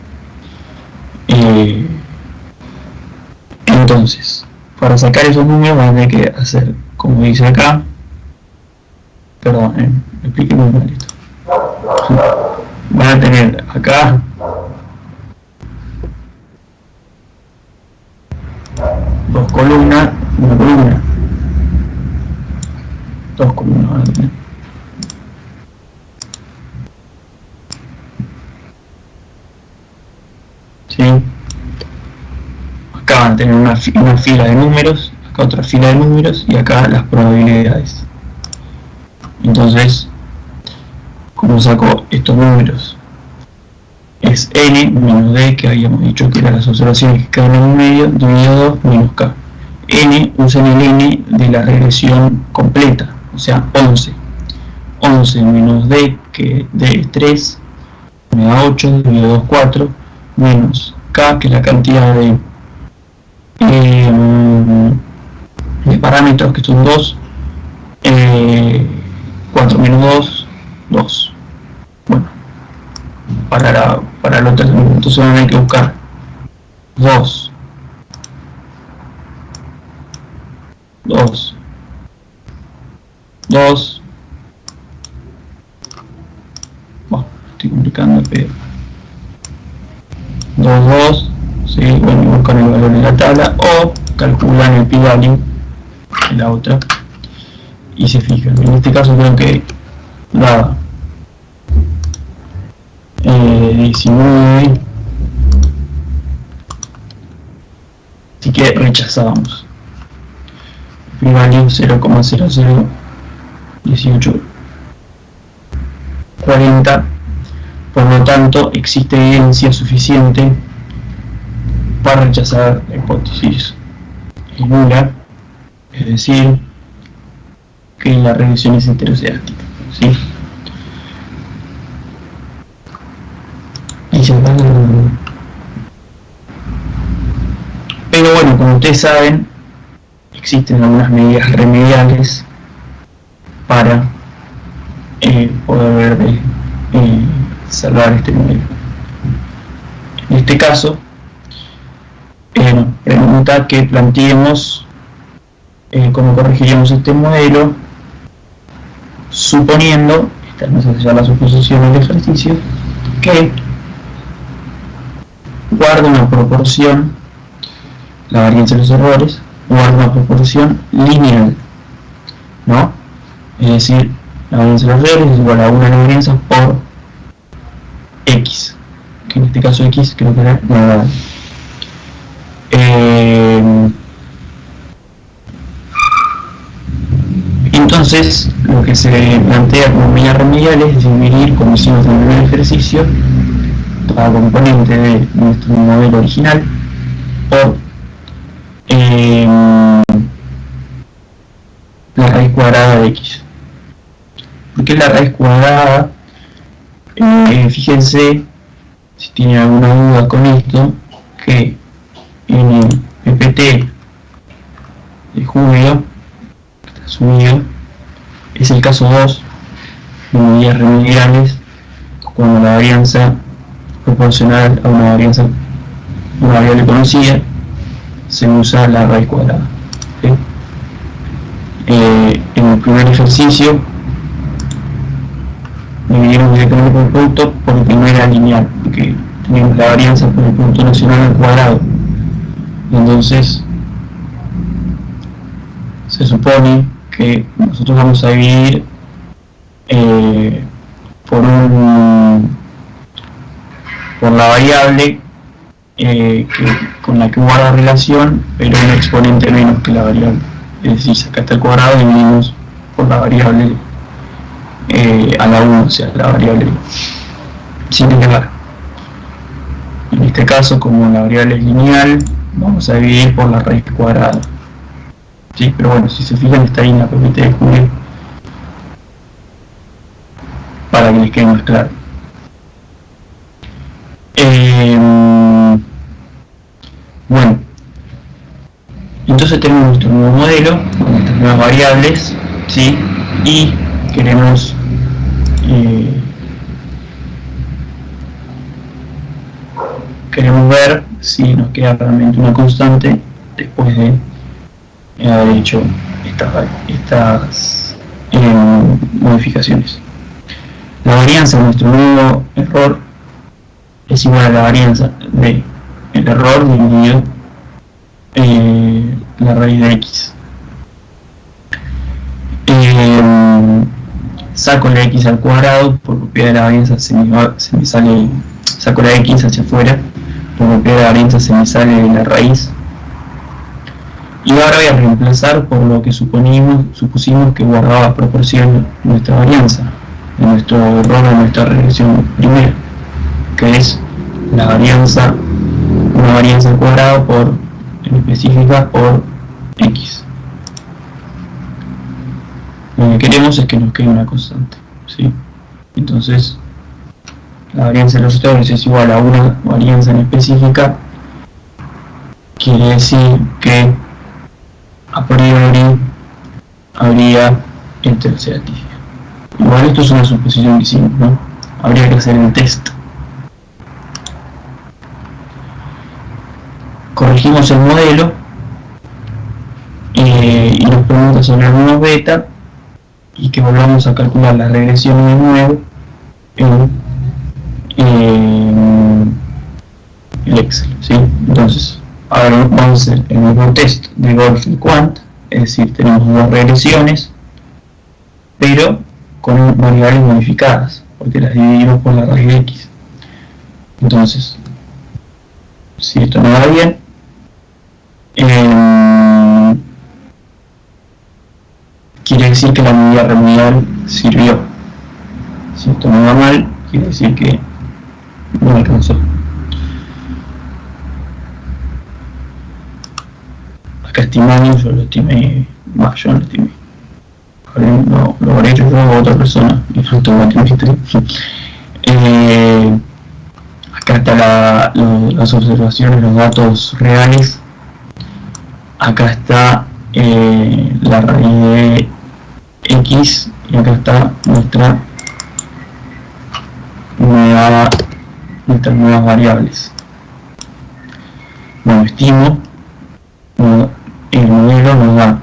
Entonces, para sacar esos números van a tener que hacer, como dice acá, perdón, expliqué muy mal esto. Van a tener acá dos columnas, una columna, dos columnas van a tener. ¿Sí? Acá van a tener una fila de números, acá otra fila de números, y acá las probabilidades. Entonces, como saco estos números, es n menos d, que habíamos dicho que eran las observaciones que quedan en el medio, dividido 2 menos k. N, usan el n de la regresión completa, o sea, 11. 11 menos d, que d es 3, me da 8, dividido 2, 4, menos k, que es la cantidad de parámetros, que son 2, 4 menos 2, 2. Bueno, para el otro, entonces van a tener que buscar 2, 2, 2. Bueno, estoy complicando, pero 2, 2, ¿sí? Bueno, buscan el valor de la tabla o calculan el p-value en la otra y se fijan. En este caso creo que daba 19, así que rechazábamos. P-value 0,001840. Por lo tanto, existe evidencia suficiente para rechazar la hipótesis nula, es decir, que la regresión es heteroscedástica, ¿sí? Pero bueno, como ustedes saben, existen algunas medidas remediales para poder salvar este modelo. En este caso, pregunta que planteemos cómo corregiríamos este modelo, suponiendo, esta no es ya la suposición del ejercicio, que guarda una proporción, la varianza de los errores, guarda una proporción lineal, ¿no? Es decir, la varianza de los errores es igual a una de las varianzas por x, que en este caso x creo que era nada. Entonces, lo que se plantea como medida remedial es dividir, como hicimos en el primer ejercicio, cada componente de nuestro modelo original por la raíz cuadrada de x. ¿Por qué la raíz cuadrada? Fíjense, si tienen alguna duda con esto, que en el pp PPT de julio, que está subido, es el caso 2, de medidas remediales, cuando la varianza proporcional a una variable conocida se usa la raíz cuadrada. ¿Sí? En el primer ejercicio dividimos directamente por el producto porque no era lineal, porque teníamos la varianza por el producto nacional al cuadrado. Entonces se supone que nosotros vamos a dividir por la variable con la que guarda relación, pero un exponente menos que la variable. Es decir, si acá está el cuadrado, dividimos por la variable a la 1, o sea, la variable sin elevar. En este caso, como la variable es lineal, vamos a dividir por la raíz cuadrada. ¿Sí? Pero bueno, si se fijan, está ahí en la PPT de julio, para que les quede más claro. Bueno, entonces tenemos nuestro nuevo modelo con nuestras nuevas variables, ¿sí? Y queremos ver si nos queda realmente una constante después de haber hecho estas modificaciones. La varianza de nuestro nuevo error es igual a la varianza de el error dividido la raíz de x. Saco la x al cuadrado, por propiedad de la varianza se me sale, saco la x hacia afuera, por propiedad de la varianza se me sale la raíz. Y ahora voy a reemplazar por lo que supusimos que guardaba proporción nuestra varianza, de nuestro error de nuestra regresión primera, que es la varianza, una varianza al cuadrado por, en específica, por x. Lo que queremos es que nos quede una constante, ¿sí? Entonces, la varianza de los sectores es igual a una varianza en específica, quiere decir que a priori habría heterozidatividad. Igual esto es una suposición que hicimos, ¿no? Habría que hacer el test. Corregimos el modelo y nos pregunta sobre algunos beta y que volvamos a calcular la regresión de nuevo en el Excel, ¿sí? Entonces, ahora vamos a hacer el mismo test de Golf y Quant, es decir, tenemos dos regresiones, pero con variables modificadas, porque las dividimos por la raíz de x. Entonces, si esto no va bien, quiere decir que la medida remedial sirvió. Si esto no va mal, quiere decir que no alcanzó. Acá estimamos, yo lo estimé, yo no lo estimé. Lo habré hecho yo o otra persona, acá están las observaciones, los datos reales. Acá está la raíz de x y acá está nuestras nuevas variables. Bueno, estimo, el modelo nos da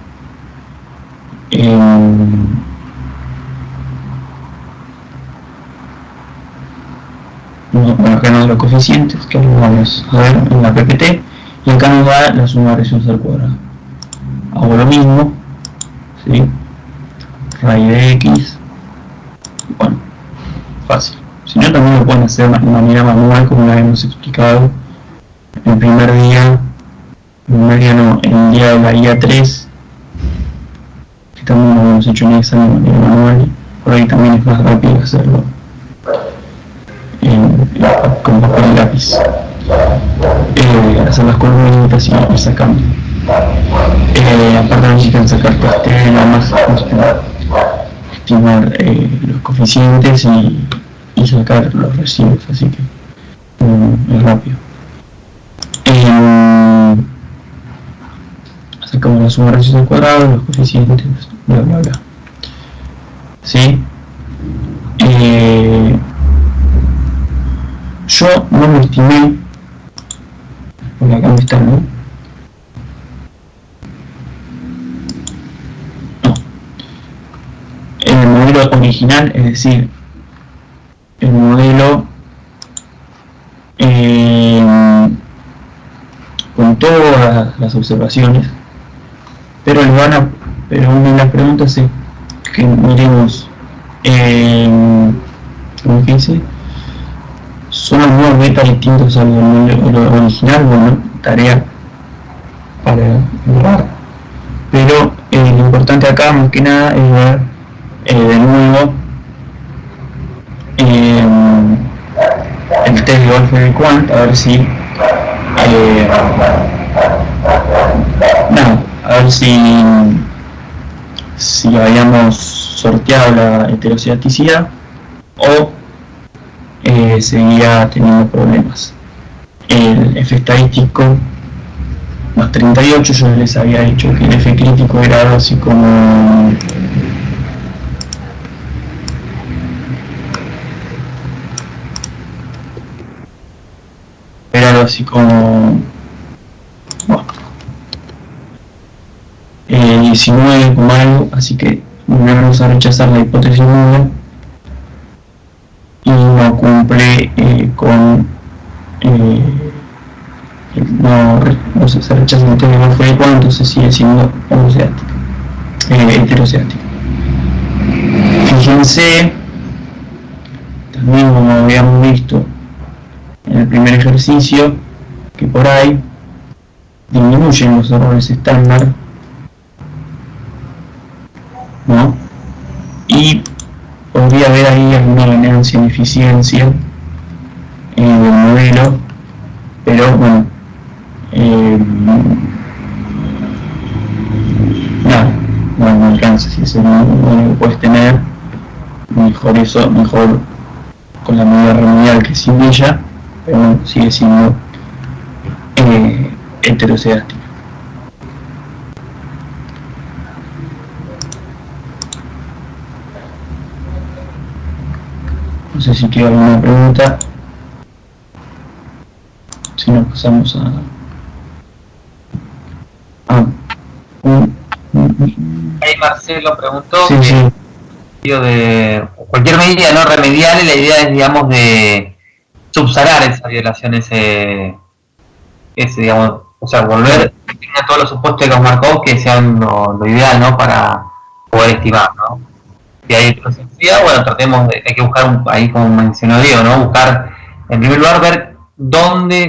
bueno, acá nos da los coeficientes que los vamos a ver en la PPT, y acá nos da la suma de raíces al cuadrado. Hago lo mismo, ¿sí? Raíz de x, bueno, fácil. Si no, también lo pueden hacer de manera manual, como la hemos explicado en el primer día, en el día de la guía 3, que también lo hemos hecho en examen de manera manual. Por ahí también es más rápido hacerlo con papel y lápiz, hacer las columnitas y ir sacando. Aparte necesitan sacar pastela, más estimar los coeficientes y sacar los recibos, así que es rápido. sacamos la suma de radios al cuadrado, los coeficientes, bla bla bla. ¿Sí? Yo no me estimé, porque acá me está, ¿no? En el modelo original, es decir, el modelo con todas las observaciones, pero una de las preguntas es que miremos como que dice, son algunos beta distintos al modelo original. Bueno, tarea para probar, pero lo importante acá más que nada es ver de nuevo el test de Wolfram-Quandt, a ver si si habíamos sorteado la heterocedaticidad o seguía teniendo problemas. El F estadístico más 38, yo les había dicho que el F crítico era algo así como bueno, 19 como algo, así que vamos a rechazar la hipótesis nula y no cumple con no se rechaza el test de Wolfram-Quandt, entonces sigue siendo heterocéntrico. Fíjense, también como habíamos visto en el primer ejercicio, que por ahí disminuyen los errores estándar, ¿no? Y podría haber ahí alguna ganancia en eficiencia del modelo, pero bueno, no alcanza. Si es el modelo que puedes tener, mejor con la medida remedial que sin ella, pero bueno, sigue siendo heterocedástica. No sé si queda alguna pregunta. Si no, pasamos a Ahí Marcelo preguntó sí. de cualquier medida no remedial, y la idea es, digamos, de subsanar esa violación, ese digamos, o sea, volver a todos los supuestos de los Markov que sean lo ideal, ¿no? Para poder estimar, ¿no? Si hay heterosexualidad, bueno, hay que buscar ahí, como mencionó Diego, ¿no? Buscar, en primer lugar, ver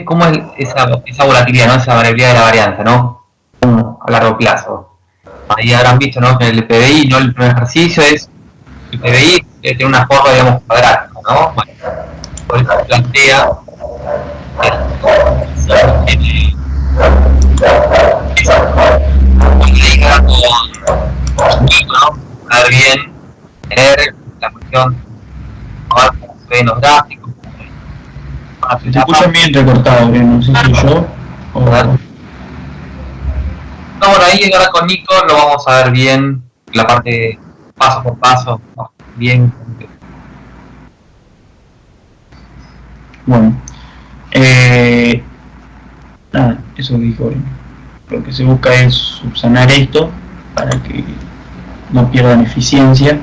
cómo es esa volatilidad, ¿no? Esa variabilidad de la varianza, ¿no? A largo plazo. Ahí habrán visto, ¿no? Que el PBI, no el primer ejercicio, el PBI tiene una forma, digamos, cuadrática, ¿no? Bueno, por eso se plantea a ver bien, tener la cuestión, como se ve en los gráficos. Se te escucha bien recortado, no sé si yo o... No, bueno, ahí ahora con Nico lo vamos a ver bien, la parte paso por paso, bien. Bueno, nada, eso que dijo. Lo que se busca es subsanar esto para que no pierdan eficiencia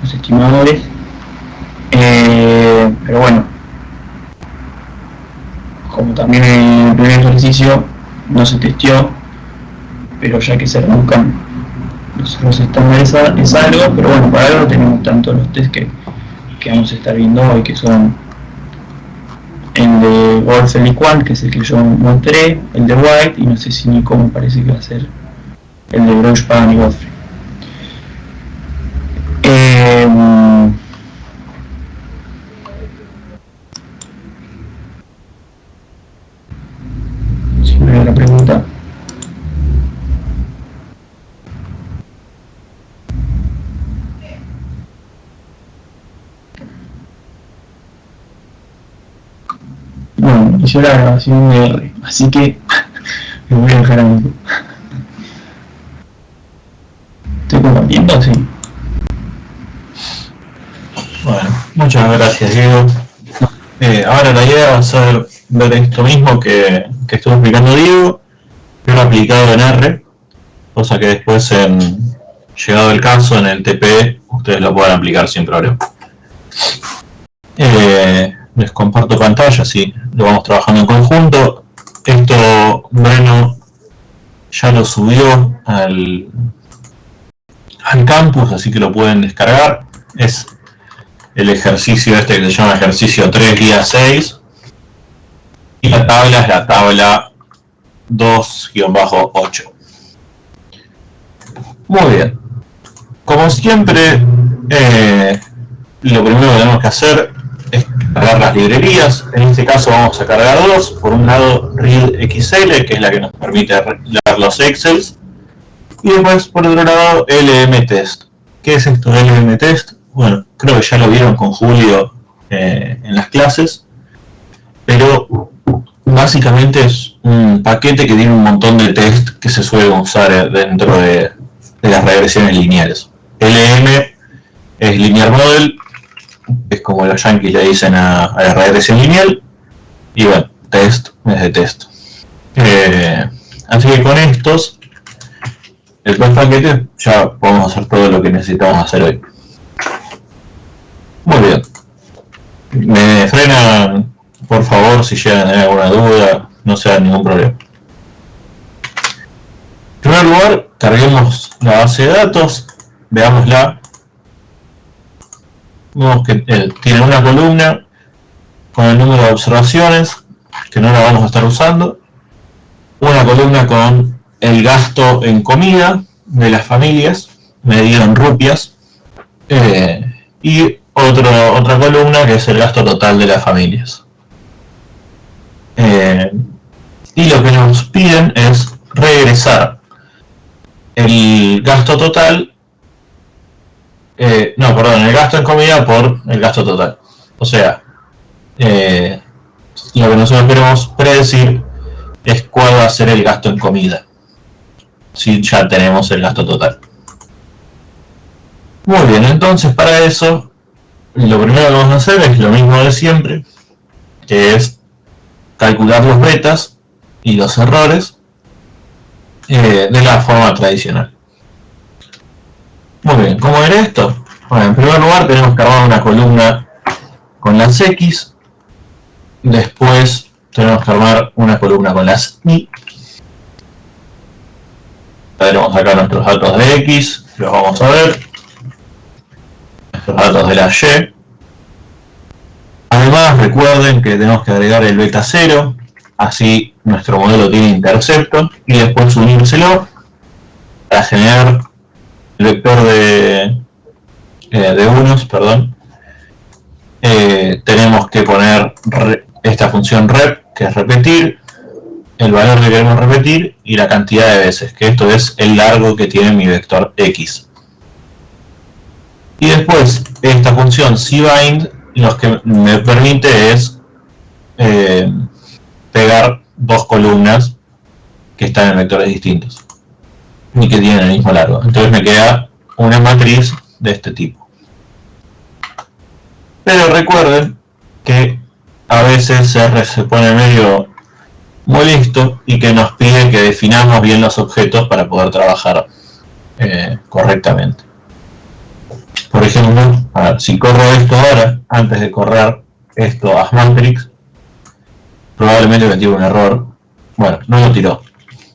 los estimadores, pero bueno, como también en el primer ejercicio no se testeó, pero ya que se reduzcan los errores estándares es algo, pero bueno, para algo tenemos tanto los test que vamos a estar viendo hoy, que son el de Wolfram-Quandt, que es el que yo mostré, el de White, y no sé si Nico me parece que va a ser el de Grosspan y Godfrey. Si me da la pregunta. Bueno, hice la grabación de R, así que me voy a dejar a Nico. entiendo, sí. Bueno, muchas gracias, Diego. Ahora la idea va a ser ver esto mismo que estuvo explicando Diego, pero aplicado en R, cosa que después, llegado el caso, en el TP, ustedes lo puedan aplicar sin problema. Les comparto pantalla, así lo vamos trabajando en conjunto. Esto Breno ya lo subió al campus, así que lo pueden descargar. Es el ejercicio este que se llama ejercicio 3, día 6. Y la tabla es la tabla 2-8. Muy bien. Como siempre, lo primero que tenemos que hacer es cargar las librerías. En este caso vamos a cargar dos. Por un lado readxl, que es la que nos permite leer los excels. Y después, por otro lado, lmtest. ¿Qué es esto de lmtest? Bueno, creo que ya lo vieron con Julio en las clases. Pero básicamente es un paquete que tiene un montón de test que se suelen usar dentro de las regresiones lineales. LM es Linear Model, es como los yankees le dicen a la regresión lineal, y bueno, test es de test. Así que con estos, el paquete, ya podemos hacer todo lo que necesitamos hacer hoy. Muy bien. Me frenan, por favor, si llegan a tener alguna duda, no sea ningún problema. En primer lugar, carguemos la base de datos, veámosla. Vemos que tiene una columna con el número de observaciones, que no la vamos a estar usando. Una columna con el gasto en comida de las familias, medido en rupias. Y otra columna que es el gasto total de las familias. Y lo que nos piden es regresar el gasto total, el gasto en comida por el gasto total. O sea, lo que nosotros queremos predecir es cuál va a ser el gasto en comida, si ya tenemos el gasto total. Muy bien, entonces para eso, lo primero que vamos a hacer es lo mismo de siempre, que es calcular los betas y los errores de la forma tradicional. Muy bien, ¿cómo era esto? Bueno, en primer lugar tenemos que armar una columna con las X, después tenemos que armar una columna con las Y. Tenemos acá nuestros datos de X, los vamos a ver, nuestros datos de la Y. Además, recuerden que tenemos que agregar el beta 0, así nuestro modelo tiene intercepto, y después unírselo para generar el vector de unos, perdón. Tenemos que poner esta función rep, que es repetir, el valor que queremos repetir y la cantidad de veces, que esto es el largo que tiene mi vector X. Y después, esta función cbind lo que me permite es pegar dos columnas que están en vectores distintos y que tienen el mismo largo. Entonces me queda una matriz de este tipo. Pero recuerden que a veces R se pone medio molesto y que nos pide que definamos bien los objetos para poder trabajar correctamente. Por ejemplo, a ver, si corro esto ahora, antes de correr esto a Matrix, probablemente me tire un error. Bueno, no lo tiró,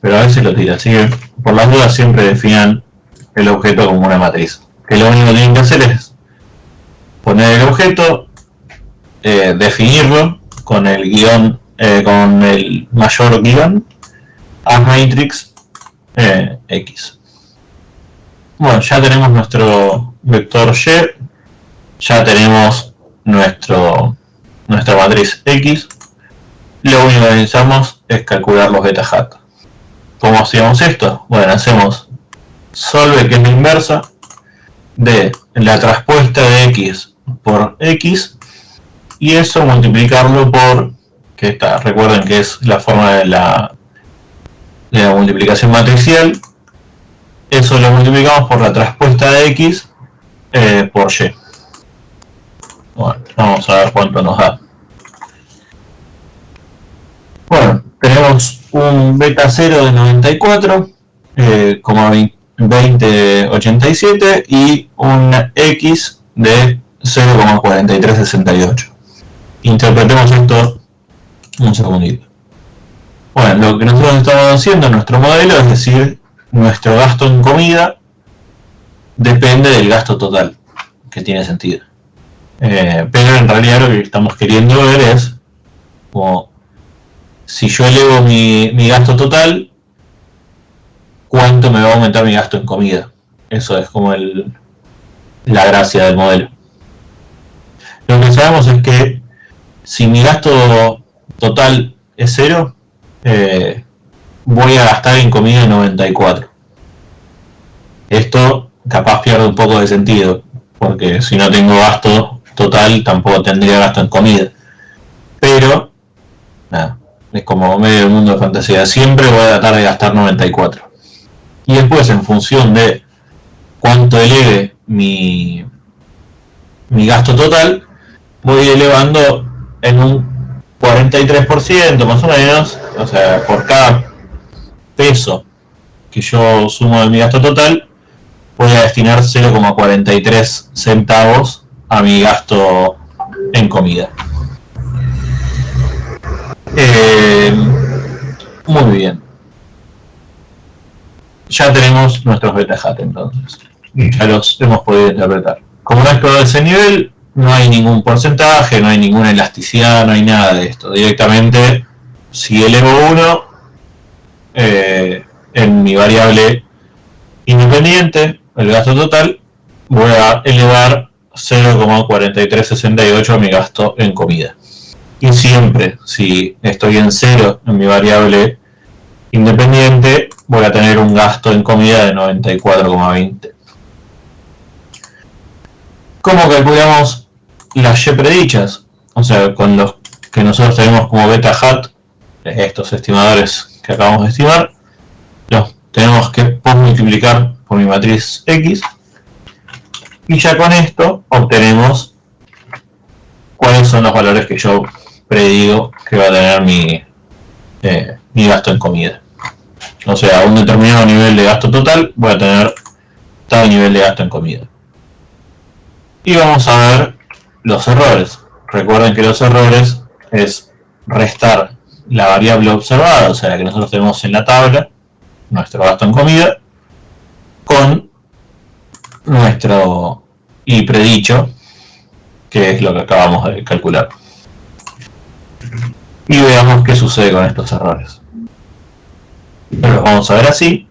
pero a veces lo tira. Así que, por las dudas, siempre definan el objeto como una matriz. Que lo único que tienen que hacer es poner el objeto, definirlo con el guión, con el mayor guión, a Matrix X. Bueno, ya tenemos nuestro vector Y, ya tenemos nuestra matriz X. Lo único que necesitamos es calcular los beta hat. ¿Cómo hacíamos esto? Bueno, hacemos solve, que es la inversa de la traspuesta de X por X, y eso multiplicarlo por, que está, recuerden que es la forma de la multiplicación matricial, eso lo multiplicamos por la traspuesta de X por Y. Bueno, vamos a ver cuánto nos da. Bueno, tenemos un beta 0 de 94, 2087 y un X de 0,4368. Interpretemos esto un segundito. Bueno, lo que nosotros estamos haciendo en nuestro modelo es decir, nuestro gasto en comida depende del gasto total, que tiene sentido. Pero en realidad lo que estamos queriendo ver es como si yo elevo mi gasto total, ¿cuánto me va a aumentar mi gasto en comida? Eso es como la gracia del modelo. Lo que sabemos es que si mi gasto total es 0, voy a gastar en comida 94. Esto capaz pierde un poco de sentido, porque si no tengo gasto total tampoco tendría gasto en comida. Pero, nada, es como medio del mundo de fantasía. Siempre voy a tratar de gastar 94. Y después, en función de cuánto eleve mi gasto total, voy elevando en un 43% más o menos, o sea, por cada peso que yo sumo de mi gasto total, voy a destinar 0,43 centavos a mi gasto en comida. Muy bien. Ya tenemos nuestros beta hat entonces. Ya los hemos podido interpretar. Como no es todo ese nivel, no hay ningún porcentaje, no hay ninguna elasticidad, no hay nada de esto. Directamente, si elevo 1 en mi variable independiente, el gasto total, voy a elevar 0,4368 a mi gasto en comida. Y siempre, si estoy en 0 en mi variable independiente, voy a tener un gasto en comida de 94,20. ¿Cómo calculamos las Y predichas? O sea, con los que nosotros tenemos como beta hat, estos estimadores que acabamos de estimar, los tenemos que multiplicar por mi matriz X, y ya con esto obtenemos cuáles son los valores que yo predigo que va a tener mi gasto en comida. O sea, a un determinado nivel de gasto total voy a tener tal nivel de gasto en comida. Y vamos a ver los errores. Recuerden que los errores es restar la variable observada, o sea, la que nosotros tenemos en la tabla, nuestro gasto en comida, con nuestro y predicho, que es lo que acabamos de calcular. Y veamos qué sucede con estos errores. Los vamos a ver así.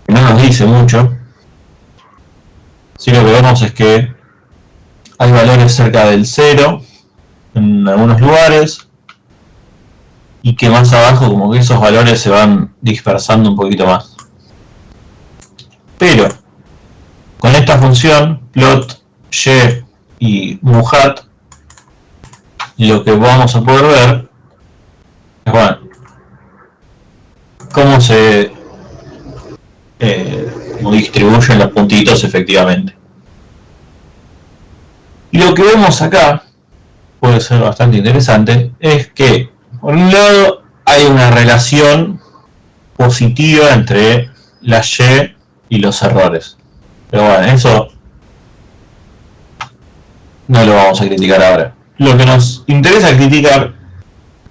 No nos dice mucho. Sí, lo que vemos es que hay valores cerca del 0 en algunos lugares, y que más abajo como que esos valores se van dispersando un poquito más. Pero con esta función plot, y muhat, lo que vamos a poder ver es, bueno, cómo se cómo distribuyen los puntitos efectivamente. Y lo que vemos acá puede ser bastante interesante, es que por un lado hay una relación positiva entre la Y y los errores. Pero bueno, eso no lo vamos a criticar ahora. Lo que nos interesa criticar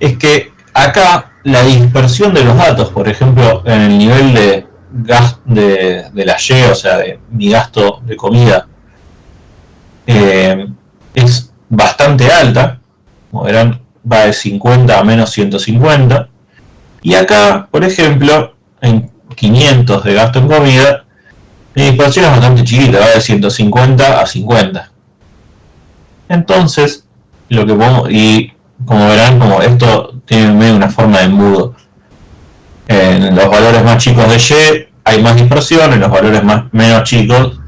es que acá la dispersión de los datos, por ejemplo, en el nivel de gasto de la Y, o sea, de mi gasto de comida, es bastante alta. Como verán, va de 50 a menos 150. Y acá, por ejemplo, en 500 de gasto en comida, mi dispersión es bastante chiquita, va de 150 a 50. Entonces, lo que podemos, y como verán, como esto tiene medio una forma de embudo. En los valores más chicos de Y hay más dispersión, en los valores menos chicos,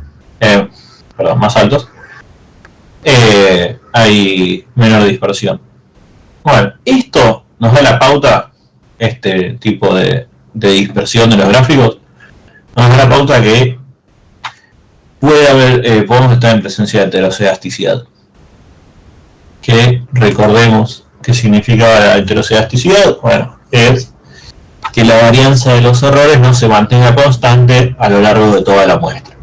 más altos, hay menor dispersión. Bueno, esto nos da la pauta, este tipo de de dispersión de los gráficos, nos da la pauta que podemos estar en presencia de heterocedasticidad. Que recordemos qué significa la heterocedasticidad. Bueno, es que la varianza de los errores no se mantenga constante a lo largo de toda la muestra.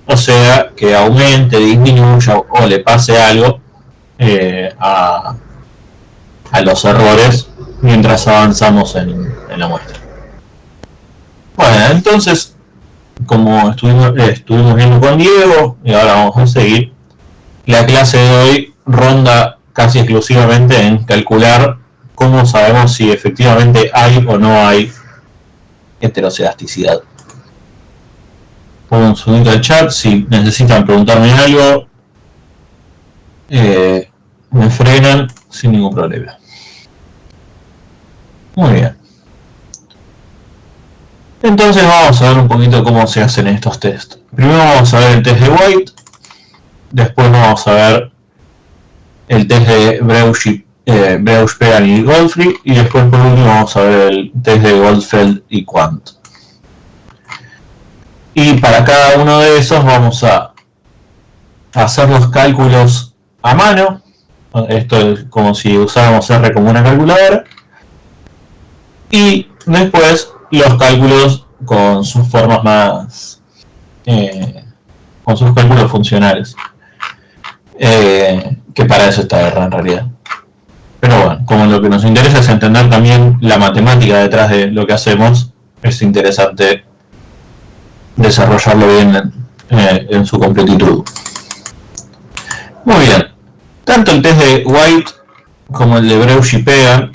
O sea, que aumente, disminuya o le pase algo a los errores mientras avanzamos en la muestra. Bueno, entonces, como estuvimos viendo con Diego, y ahora vamos a seguir, la clase de hoy ronda casi exclusivamente en calcular cómo sabemos si efectivamente hay o no hay heterocedasticidad. Pongo un segundito al chat si necesitan preguntarme algo, me frenan sin ningún problema. Muy bien. Entonces vamos a ver un poquito cómo se hacen estos tests. Primero vamos a ver el test de White, después vamos a ver el test de Breusch, Pegan y Goldfried, y después por último vamos a ver el test de Goldfeld y Quant. Y para cada uno de esos vamos a hacer los cálculos a mano. Esto es como si usáramos R como una calculadora. Y después los cálculos con sus formas más... con sus cálculos funcionales. Que para eso está R en realidad. Pero bueno, como lo que nos interesa es entender también la matemática detrás de lo que hacemos, es interesante desarrollarlo bien en su completitud. Muy bien. Tanto el test de White como el de Breusch y Pegan,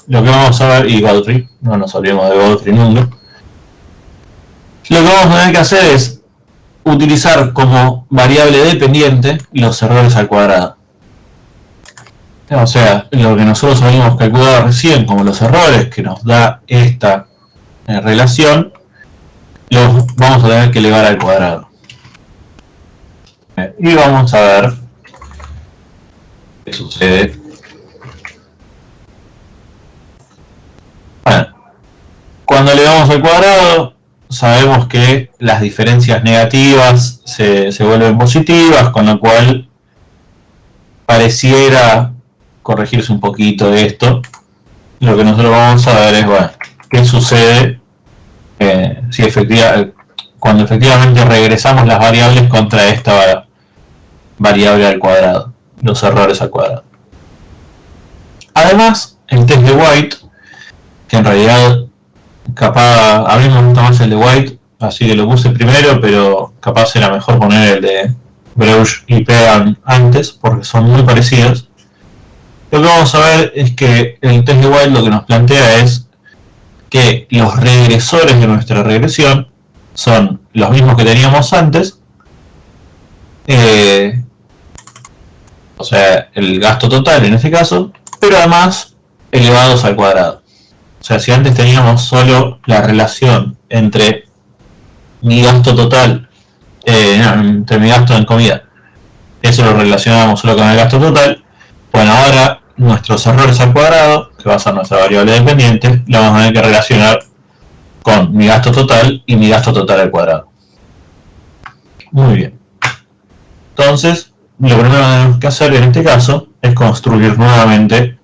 lo que vamos a ver, y Goldfried, no nos olvidemos de Goldfried nunca, lo que vamos a tener que hacer es utilizar como variable dependiente los errores al cuadrado. O sea, lo que nosotros habíamos calculado recién como los errores que nos da esta relación, los vamos a tener que elevar al cuadrado. Y vamos a ver qué sucede. Bueno, cuando elevamos al cuadrado, sabemos que las diferencias negativas se vuelven positivas, con lo cual pareciera corregirse un poquito de esto. Lo que nosotros vamos a ver es, bueno, qué sucede si cuando efectivamente regresamos las variables contra esta variable al cuadrado, los errores al cuadrado. Además, el test de White, que en realidad capaz, a mí me gusta más el de White, así que lo puse primero, pero capaz era mejor poner el de Breusch y Pegan antes, porque son muy parecidos. Lo que vamos a ver es que el test de White lo que nos plantea es que los regresores de nuestra regresión son los mismos que teníamos antes, o sea, el gasto total en este caso, pero además elevados al cuadrado. O sea, si antes teníamos solo la relación entre mi gasto total, entre mi gasto en comida, eso lo relacionamos solo con el gasto total, bueno, ahora nuestros errores al cuadrado, que va a ser nuestra variable dependiente, la vamos a tener que relacionar con mi gasto total y mi gasto total al cuadrado. Muy bien. Entonces, lo primero que tenemos que hacer en este caso es construir nuevamente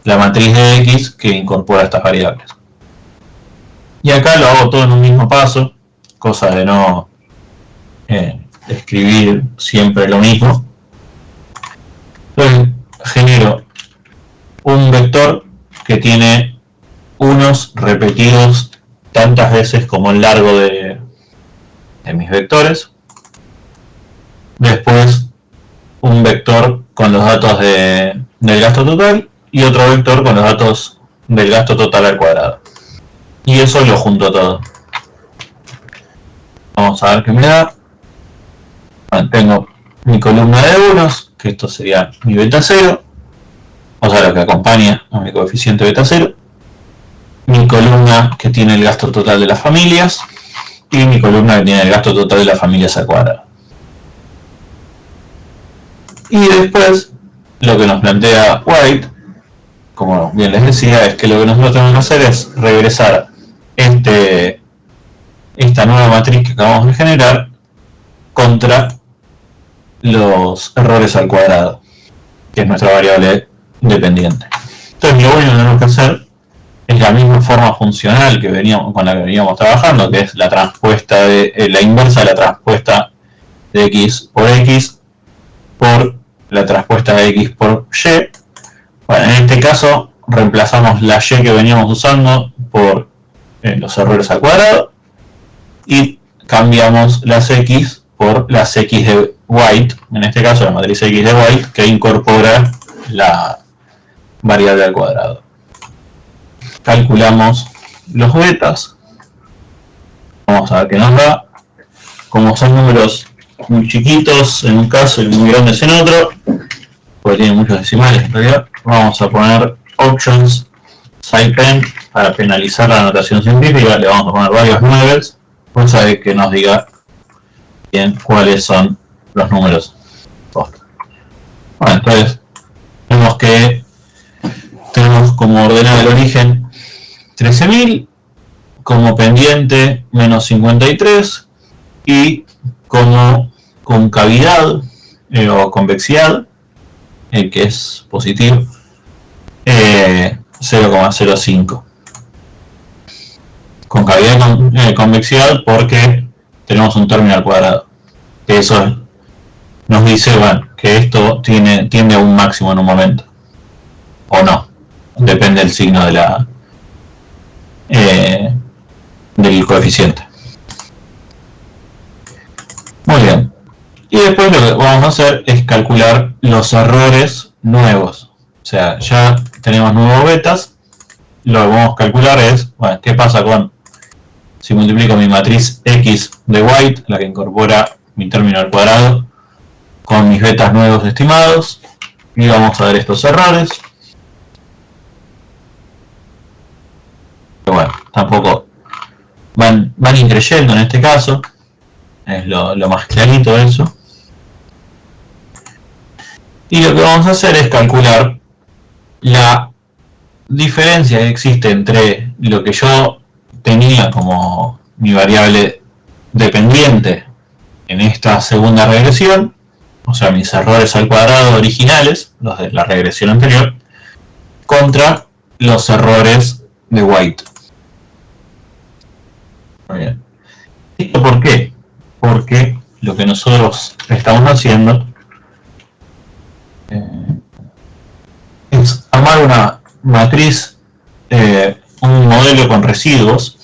la matriz de X que incorpora estas variables. Y acá lo hago todo en un mismo paso, cosa de no escribir siempre lo mismo. Entonces, genero un vector que tiene unos repetidos tantas veces como el largo de mis vectores. Después un vector con los datos del gasto total y otro vector con los datos del gasto total al cuadrado. Y eso lo junto todo. Vamos a ver qué me da. Bueno, tengo mi columna de unos, que esto sería mi beta 0, o sea, lo que acompaña a mi coeficiente beta 0. Mi columna que tiene el gasto total de las familias y mi columna que tiene el gasto total de las familias al cuadrado. Y después, lo que nos plantea White, como bien les decía, es que lo que nosotros tenemos que hacer es regresar esta nueva matriz que acabamos de generar contra los errores al cuadrado, que es nuestra variable dependiente. Entonces lo único que tenemos que hacer es la misma forma funcional con la que veníamos trabajando, que es la transpuesta la inversa de la transpuesta de x por la transpuesta de x por y. Bueno, en este caso reemplazamos la y que veníamos usando por los errores al cuadrado y cambiamos las x por las x de White, en este caso la matriz x de White, que incorpora la variable al cuadrado. Calculamos los betas, vamos a ver qué nos da. Como son números muy chiquitos en un caso y muy grandes en otro, porque tienen muchos decimales en realidad, vamos a poner options SciPen para penalizar la notación científica. Le vamos a poner varios 9, cosa de que nos diga bien cuáles son los números. Bueno, entonces vemos que tenemos como ordenada el origen 13.000, como pendiente menos 53 y como concavidad o convexidad, que es positivo, 0,05. Concavidad con convexidad porque tenemos un término al cuadrado. Eso nos dice, bueno, que esto tiende a un máximo en un momento. O no. Depende del signo de del coeficiente. Muy bien. Y después lo que vamos a hacer es calcular los errores nuevos. O sea, ya tenemos nuevos betas. Lo que vamos a calcular es, bueno, ¿qué pasa si multiplico mi matriz X de White, la que incorpora mi término al cuadrado, con mis betas nuevos estimados? Y vamos a ver estos errores. Pero bueno, tampoco van increyendo en este caso. Es lo más clarito de eso. Y lo que vamos a hacer es calcular la diferencia que existe entre lo que yo tenía como mi variable dependiente en esta segunda regresión, o sea, mis errores al cuadrado originales, los de la regresión anterior, contra los errores de White. Muy bien. ¿Esto por qué? Porque lo que nosotros estamos haciendo es armar una matriz, un modelo con residuos.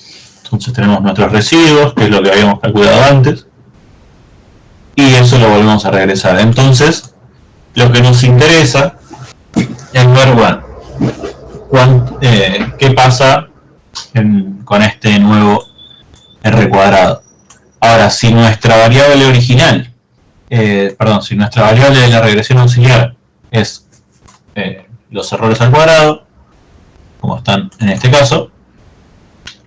Entonces tenemos nuestros residuos, que es lo que habíamos calculado antes, y eso lo volvemos a regresar. Entonces, lo que nos interesa es ver, bueno, qué pasa con este nuevo R cuadrado. Ahora, si nuestra variable original, si nuestra variable de la regresión auxiliar es los errores al cuadrado, como están en este caso,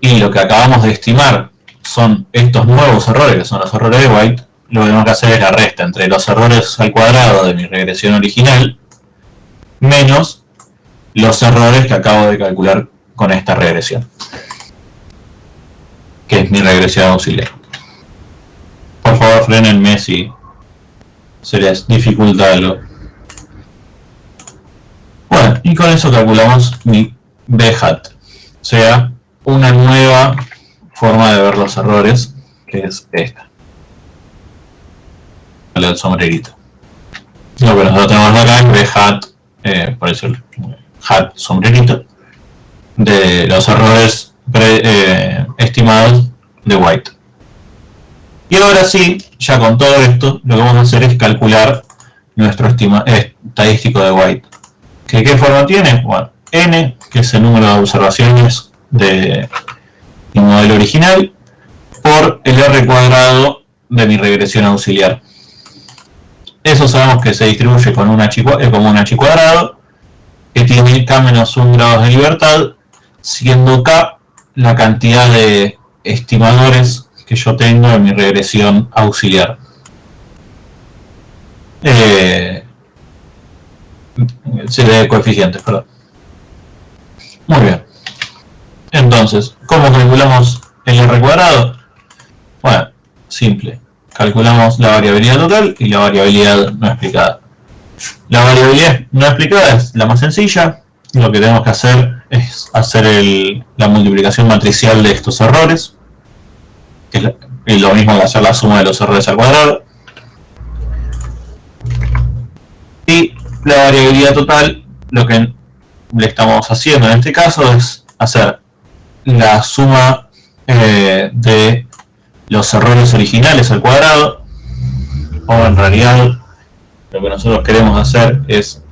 y lo que acabamos de estimar son estos nuevos errores, que son los errores de White, lo que tenemos que hacer es la resta entre los errores al cuadrado de mi regresión original menos los errores que acabo de calcular con esta regresión, que es mi regresión auxiliar. Por favor, frenenme si se les dificulta algo. Bueno, y con eso calculamos mi B hat, o sea, una nueva forma de ver los errores, que es esta, el sombrerito. Lo que nosotros tenemos acá es B hat, por eso el hat sombrerito, de los errores estimados de White. Y ahora sí, ya con todo esto, lo que vamos a hacer es calcular nuestro estadístico de White. ¿Qué forma tiene? Bueno, n, que es el número de observaciones de mi modelo original, por el R cuadrado de mi regresión auxiliar. Eso sabemos que se distribuye como un h cuadrado, que tiene k menos 1 grados de libertad, siendo k la cantidad de estimadores que yo tengo en mi regresión auxiliar. De coeficientes, perdón. Muy bien. Entonces, ¿cómo calculamos el R cuadrado? Bueno, simple. Calculamos la variabilidad total y la variabilidad no explicada. La variabilidad no explicada es la más sencilla. Lo que tenemos que hacer es hacer la multiplicación matricial de estos errores, que es lo mismo que hacer la suma de los errores al cuadrado. Y la variabilidad total, lo que le estamos haciendo en este caso es hacer la suma de los errores originales al cuadrado, o en realidad lo que nosotros queremos hacer es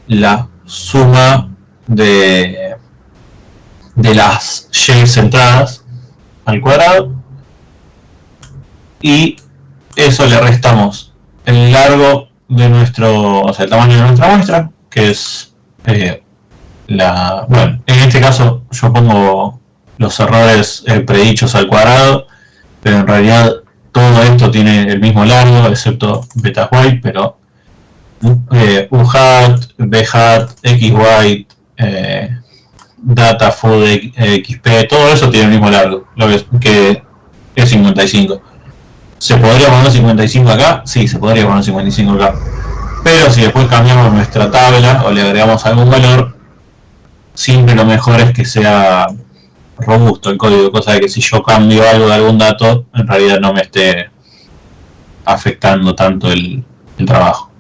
la suma de las y centradas al cuadrado, y eso le restamos el largo de o sea, el tamaño de nuestra muestra, que es bueno, en este caso yo pongo los errores predichos al cuadrado, pero en realidad todo esto tiene el mismo largo, excepto beta white, pero u hat, b hat, x white, data food xp, todo eso tiene el mismo largo, lo que es 55. ¿Se podría poner 55 acá? Sí, se podría poner 55 acá. Pero si después cambiamos nuestra tabla o le agregamos algún valor, siempre lo mejor es que sea robusto el código, cosa de que si yo cambio algo de algún dato, en realidad no me esté afectando tanto el trabajo.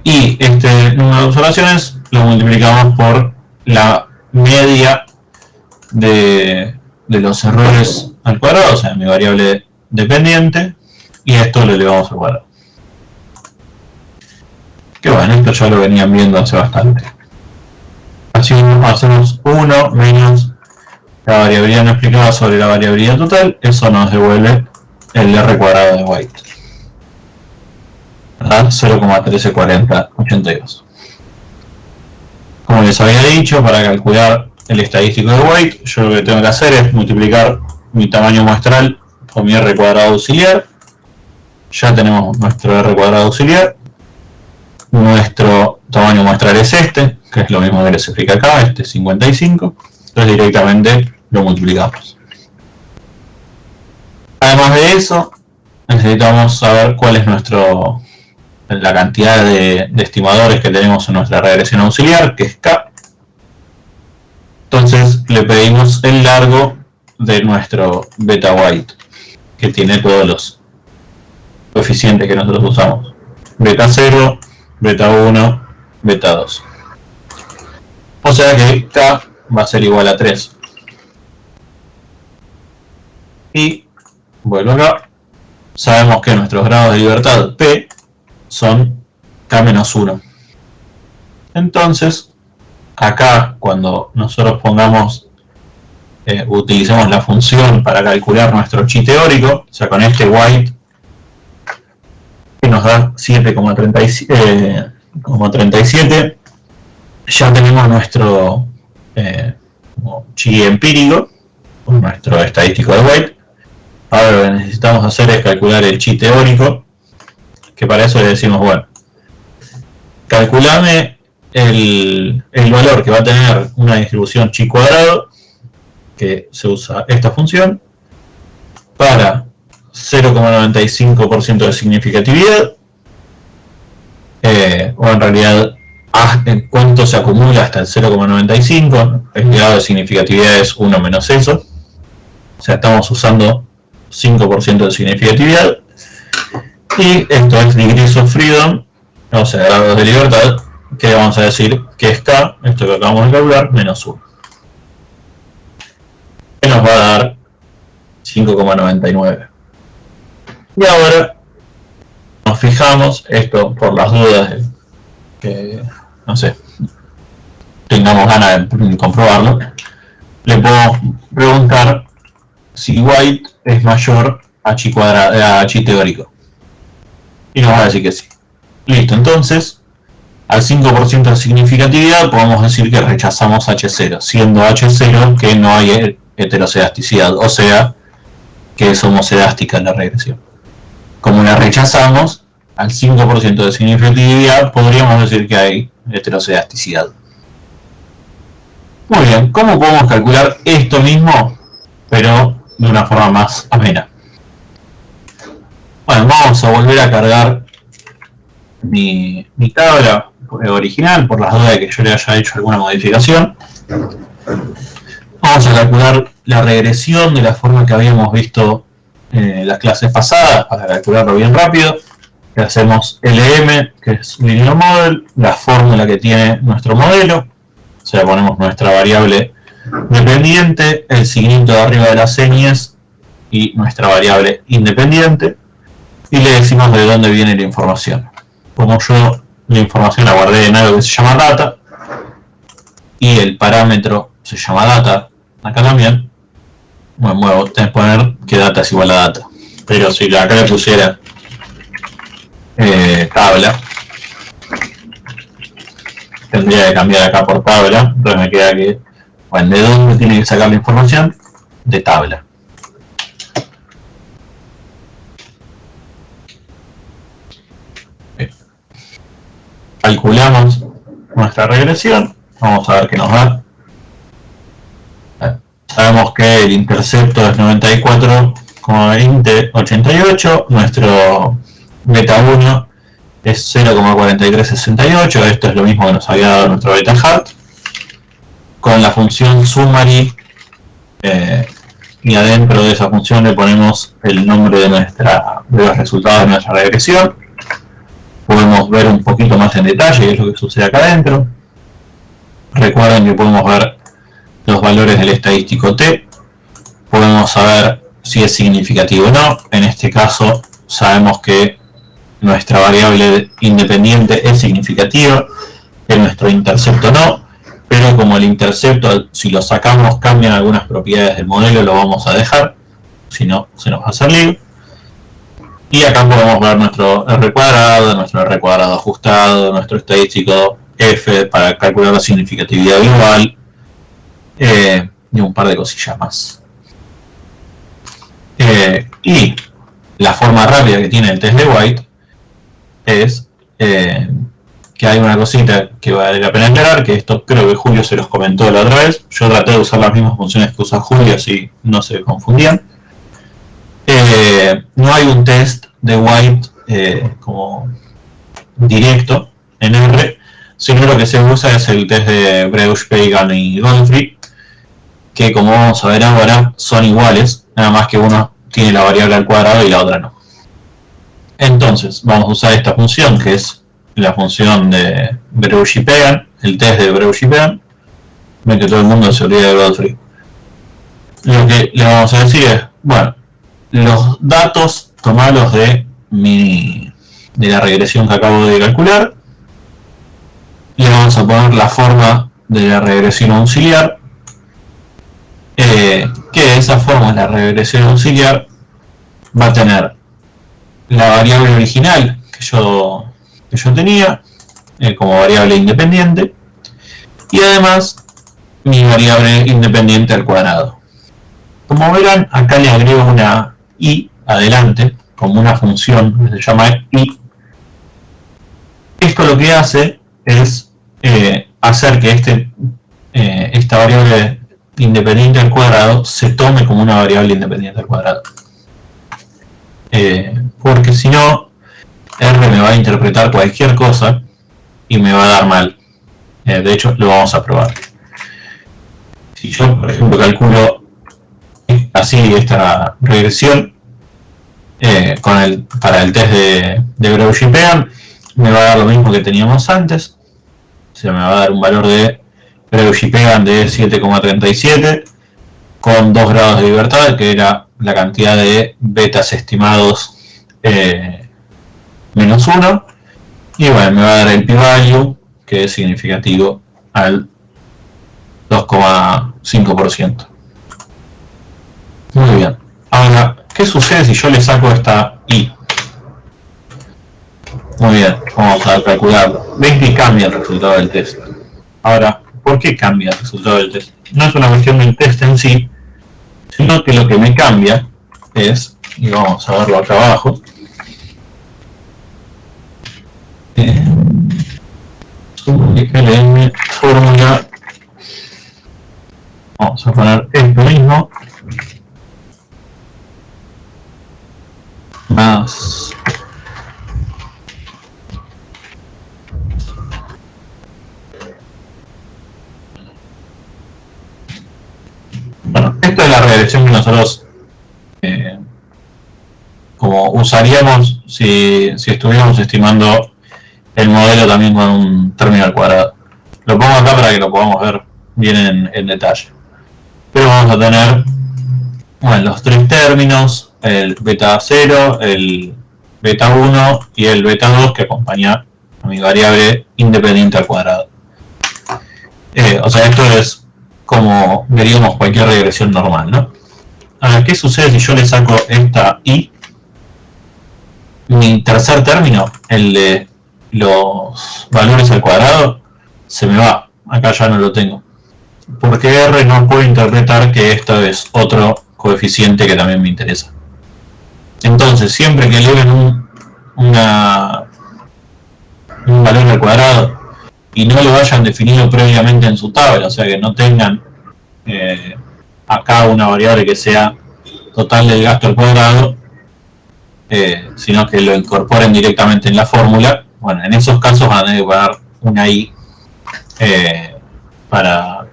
Y este número de observaciones lo multiplicamos por la media de los errores al cuadrado, o sea, mi variable dependiente, y esto lo elevamos al cuadrado. Que bueno, esto ya lo venían viendo hace bastante. Así hacemos 1 menos la variabilidad no explicada sobre la variabilidad total, eso nos devuelve el R cuadrado de White, ¿verdad? 0,134082. Como les había dicho, para calcular el estadístico de White, yo lo que tengo que hacer es multiplicar mi tamaño muestral por mi R cuadrado auxiliar. Ya tenemos nuestro R cuadrado auxiliar. Nuestro tamaño muestral es este, que es lo mismo que les explica acá, este es 55. Entonces directamente lo multiplicamos. Además de eso, necesitamos saber cuál es la cantidad de estimadores que tenemos en nuestra regresión auxiliar, que es K. Entonces le pedimos el largo de nuestro beta white, que tiene todos los coeficientes que nosotros usamos. Beta 0, beta 1, beta 2. O sea que K va a ser igual a 3. Y vuelvo acá. Sabemos que nuestros grados de libertad P son K-1. Entonces, acá cuando nosotros utilicemos la función para calcular nuestro chi teórico, o sea, con este white que nos da 7,37, ya tenemos nuestro chi empírico, nuestro estadístico de White. Ahora lo que necesitamos hacer es calcular el chi teórico, que para eso le decimos, bueno, calculame el valor que va a tener una distribución chi cuadrado, que se usa esta función, para 0,95% de significatividad, o en realidad cuánto se acumula hasta el 0,95, el grado de significatividad es 1 menos eso, o sea, estamos usando 5% de significatividad, y esto es degrees of freedom, o sea, grados de libertad, que vamos a decir que es K, esto que acabamos de calcular, menos 1, que nos va a dar 5,99. Y ahora nos fijamos, esto por las dudas que, no sé, tengamos ganas de comprobarlo, le podemos preguntar si White es mayor a chi teórico. Y nos va a decir que sí. Listo, entonces, al 5% de significatividad podemos decir que rechazamos H0, siendo H0 que no hay heterocedasticidad, o sea, que es homocedástica en la regresión. Como la rechazamos, al 5% de significatividad podríamos decir que hay heterocedasticidad. Muy bien, ¿cómo podemos calcular esto mismo, pero de una forma más amena? Bueno, vamos a volver a cargar mi tabla original, por las dudas de que yo le haya hecho alguna modificación. Vamos a calcular la regresión de la forma que habíamos visto en las clases pasadas, para calcularlo bien rápido. Le hacemos LM, que es Linear Model, la fórmula que tiene nuestro modelo. O sea, ponemos nuestra variable dependiente, el signito de arriba de las señas y nuestra variable independiente. Y le decimos de dónde viene la información. Como yo la información la guardé en algo que se llama data, y el parámetro se llama data, acá también, bueno, tenés que poner que data es igual a data. Pero si acá le pusiera tabla, tendría que cambiar acá por tabla, entonces me queda que, bueno, ¿de dónde tiene que sacar la información? De tabla. Calculamos nuestra regresión, vamos a ver qué nos da. Sabemos que el intercepto es 94,2088, nuestro beta 1 es 0,4368, esto es lo mismo que nos había dado nuestro beta hat. Con la función summary, y adentro de esa función le ponemos el nombre de los resultados de nuestra regresión. Podemos ver un poquito más en detalle qué es lo que sucede acá adentro. Recuerden que podemos ver los valores del estadístico T. Podemos saber si es significativo o no. En este caso sabemos que nuestra variable independiente es significativa, que nuestro intercepto no, pero como el intercepto, si lo sacamos, cambian algunas propiedades del modelo, lo vamos a dejar, si no, se nos va a salir. Y acá podemos ver nuestro R cuadrado ajustado, nuestro estadístico F para calcular la significatividad global, y un par de cosillas más. Y la forma rápida que tiene el test de White es que hay una cosita que vale la pena aclarar, que esto creo que Julio se los comentó la otra vez. Yo traté de usar las mismas funciones que usa Julio, así no se confundían. No hay un test de White como directo en R, sino lo que se usa es el test de Breusch, Pagan y Godfrey, que como vamos a ver ahora son iguales, nada más que uno tiene la variable al cuadrado y la otra no. Entonces vamos a usar esta función, que es la función de Breusch y Pagan, el test de Breusch y Pagan. Ven que todo el mundo se olvida de Godfrey. Lo que le vamos a decir es, bueno, los datos tomalos de la regresión que acabo de calcular. Le vamos a poner la forma de la regresión auxiliar, que esa forma de la regresión auxiliar va a tener la variable original que yo tenía como variable independiente, y además mi variable independiente al cuadrado. Como verán, acá le agrego una i adelante, como una función que se llama i. Esto lo que hace es hacer que esta variable independiente al cuadrado se tome como una variable independiente al cuadrado. Porque si no, R me va a interpretar cualquier cosa y me va a dar mal. De hecho, lo vamos a probar. Si yo, por ejemplo, calculo así esta regresión para el test de Breusch y Pagan, me va a dar lo mismo que teníamos antes. O sea, me va a dar un valor de Breusch y Pagan de 7,37 con 2 grados de libertad, que era la cantidad de betas estimados menos 1. Y bueno, me va a dar el p-value, que es significativo, al 2,5%. Muy bien. Ahora, ¿qué sucede si yo le saco esta i? Muy bien, vamos a calcularlo. Ven que cambia el resultado del test. Ahora, ¿por qué cambia el resultado del test? No es una cuestión del test en sí, sino que lo que me cambia es, y vamos a verlo acá abajo, LM fórmula Vamos a poner esto mismo. Más. Bueno, esto es la regresión que nosotros como usaríamos si estuviéramos estimando el modelo también con un término al cuadrado. Lo pongo acá para que lo podamos ver bien en detalle. Pero vamos a tener, bueno, los tres términos, el beta 0, el beta 1 y el beta 2 que acompaña a mi variable independiente al cuadrado. O sea, esto es como veríamos cualquier regresión normal, ¿no? Ahora, ¿qué sucede si yo le saco esta i? Mi tercer término, el de los valores al cuadrado, se me va. Acá ya no lo tengo. Porque R no puede interpretar que esto es otro coeficiente que también me interesa. Entonces, siempre que eleven un valor al cuadrado y no lo hayan definido previamente en su tabla, o sea que no tengan acá una variable que sea total del gasto al cuadrado, sino que lo incorporen directamente en la fórmula, bueno, en esos casos van a tener que poner una i para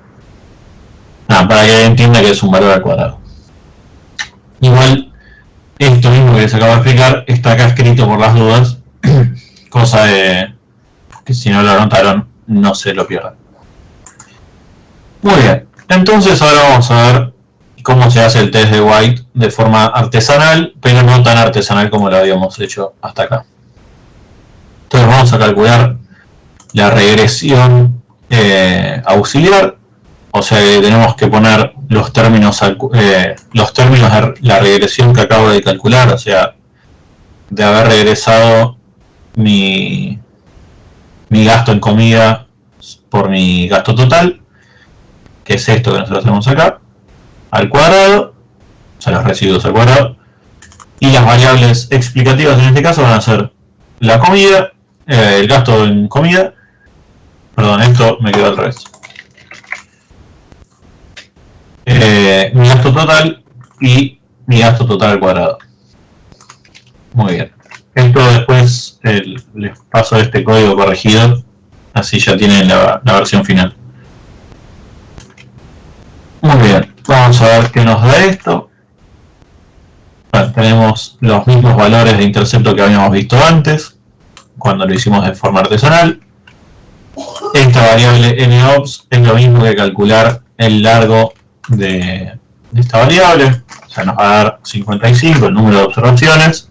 que entienda que es un valor al cuadrado. Igual, esto mismo que les acabo de explicar está acá escrito por las dudas, cosa de que si no lo anotaron no se lo pierdan. Muy bien, entonces ahora vamos a ver cómo se hace el test de White de forma artesanal, pero no tan artesanal como lo habíamos hecho hasta acá. Entonces vamos a calcular la regresión auxiliar, o sea que tenemos que poner los términos de la regresión que acabo de calcular, o sea, de haber regresado mi gasto en comida por mi gasto total, que es esto que nosotros tenemos acá, al cuadrado, o sea, los residuos al cuadrado, y las variables explicativas en este caso van a ser la comida, el gasto en comida, perdón, esto me quedó al revés, mi gasto total y mi gasto total al cuadrado. Muy bien, esto después les paso este código corregido, así ya tienen la versión final. Muy bien, vamos a ver qué nos da esto. Bueno, tenemos los mismos valores de intercepto que habíamos visto antes, cuando lo hicimos de forma artesanal. Esta variable nops es lo mismo que calcular el largo de esta variable, o sea, nos va a dar 55, el número de observaciones.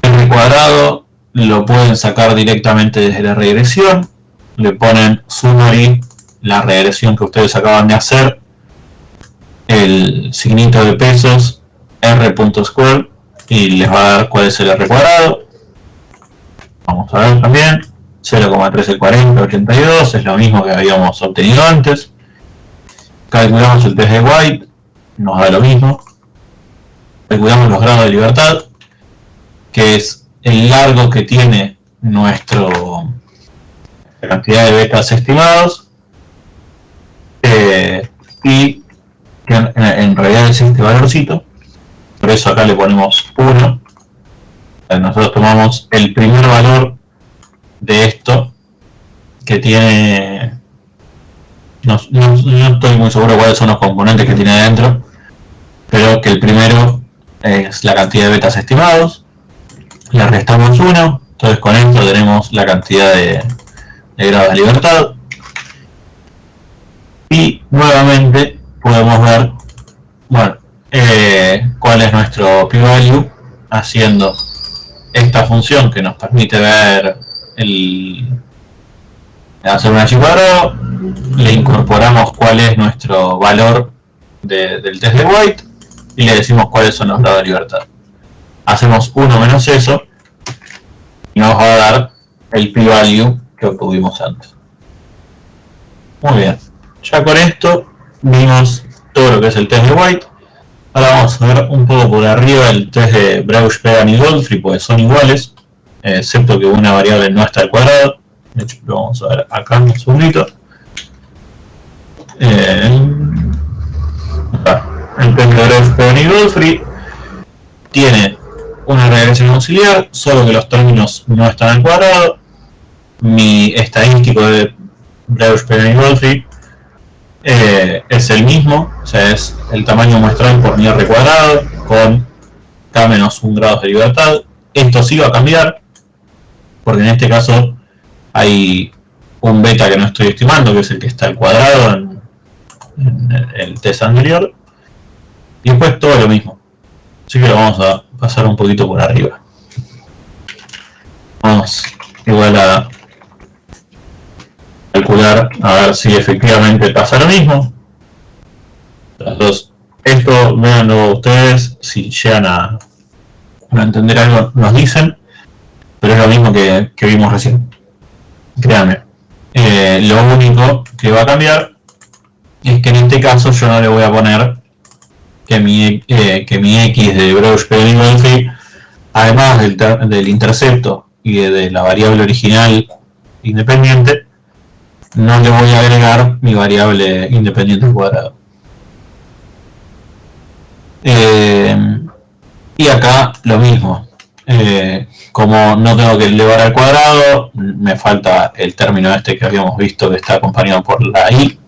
El cuadrado lo pueden sacar directamente desde la regresión, le ponen summary, la regresión que ustedes acaban de hacer, el signito de pesos, r.square, y les va a dar cuál es el r cuadrado. Vamos a ver también, 0,134082, es lo mismo que habíamos obtenido antes. Calculamos el test de White, nos da lo mismo. Calculamos los grados de libertad, que es el largo que tiene la cantidad de betas estimados, y que en realidad es este valorcito, por eso acá le ponemos 1. Nosotros tomamos el primer valor de esto, que tiene, no estoy muy seguro cuáles son los componentes que tiene adentro, pero que el primero es la cantidad de betas estimados, le restamos 1, entonces con esto tenemos la cantidad de grados de libertad, y nuevamente podemos ver, bueno, cuál es nuestro p-value haciendo esta función que nos permite ver hacer un h cuadrado, le incorporamos cuál es nuestro valor del test de White y le decimos cuáles son los grados de libertad. Hacemos 1 menos eso y nos va a dar el p-value que obtuvimos antes. Muy bien, ya con esto vimos todo lo que es el test de White. Ahora vamos a ver un poco por arriba el test de Breusch, Began y Godfrey, pues son iguales, excepto que una variable no está al cuadrado. De hecho, lo vamos a ver acá un segundito. Pegoni Godfrey tiene una regresión auxiliar, solo que los términos no están al cuadrado. Mi estadístico de Breusch Pegoni Godfrey es el mismo, o sea, es el tamaño muestral por mi R cuadrado con K menos 1 grados de libertad. Esto sí va a cambiar, porque en este caso hay un beta que no estoy estimando, que es el que está al cuadrado en el test anterior, y después todo lo mismo. Así que lo vamos a pasar un poquito por arriba. Vamos igual a calcular a ver si efectivamente pasa lo mismo. Las dos. Esto, véanlo ustedes, si llegan a entender algo nos dicen, pero es lo mismo que vimos recién. Créanme. Lo único que va a cambiar es que en este caso yo no le voy a poner que mi X de Breusch Pegoni Godfrey, además del intercepto y de la variable original independiente, no le voy a agregar mi variable independiente al cuadrado. Y acá lo mismo. Como no tengo que elevar al cuadrado, me falta el término este que habíamos visto que está acompañado por la I.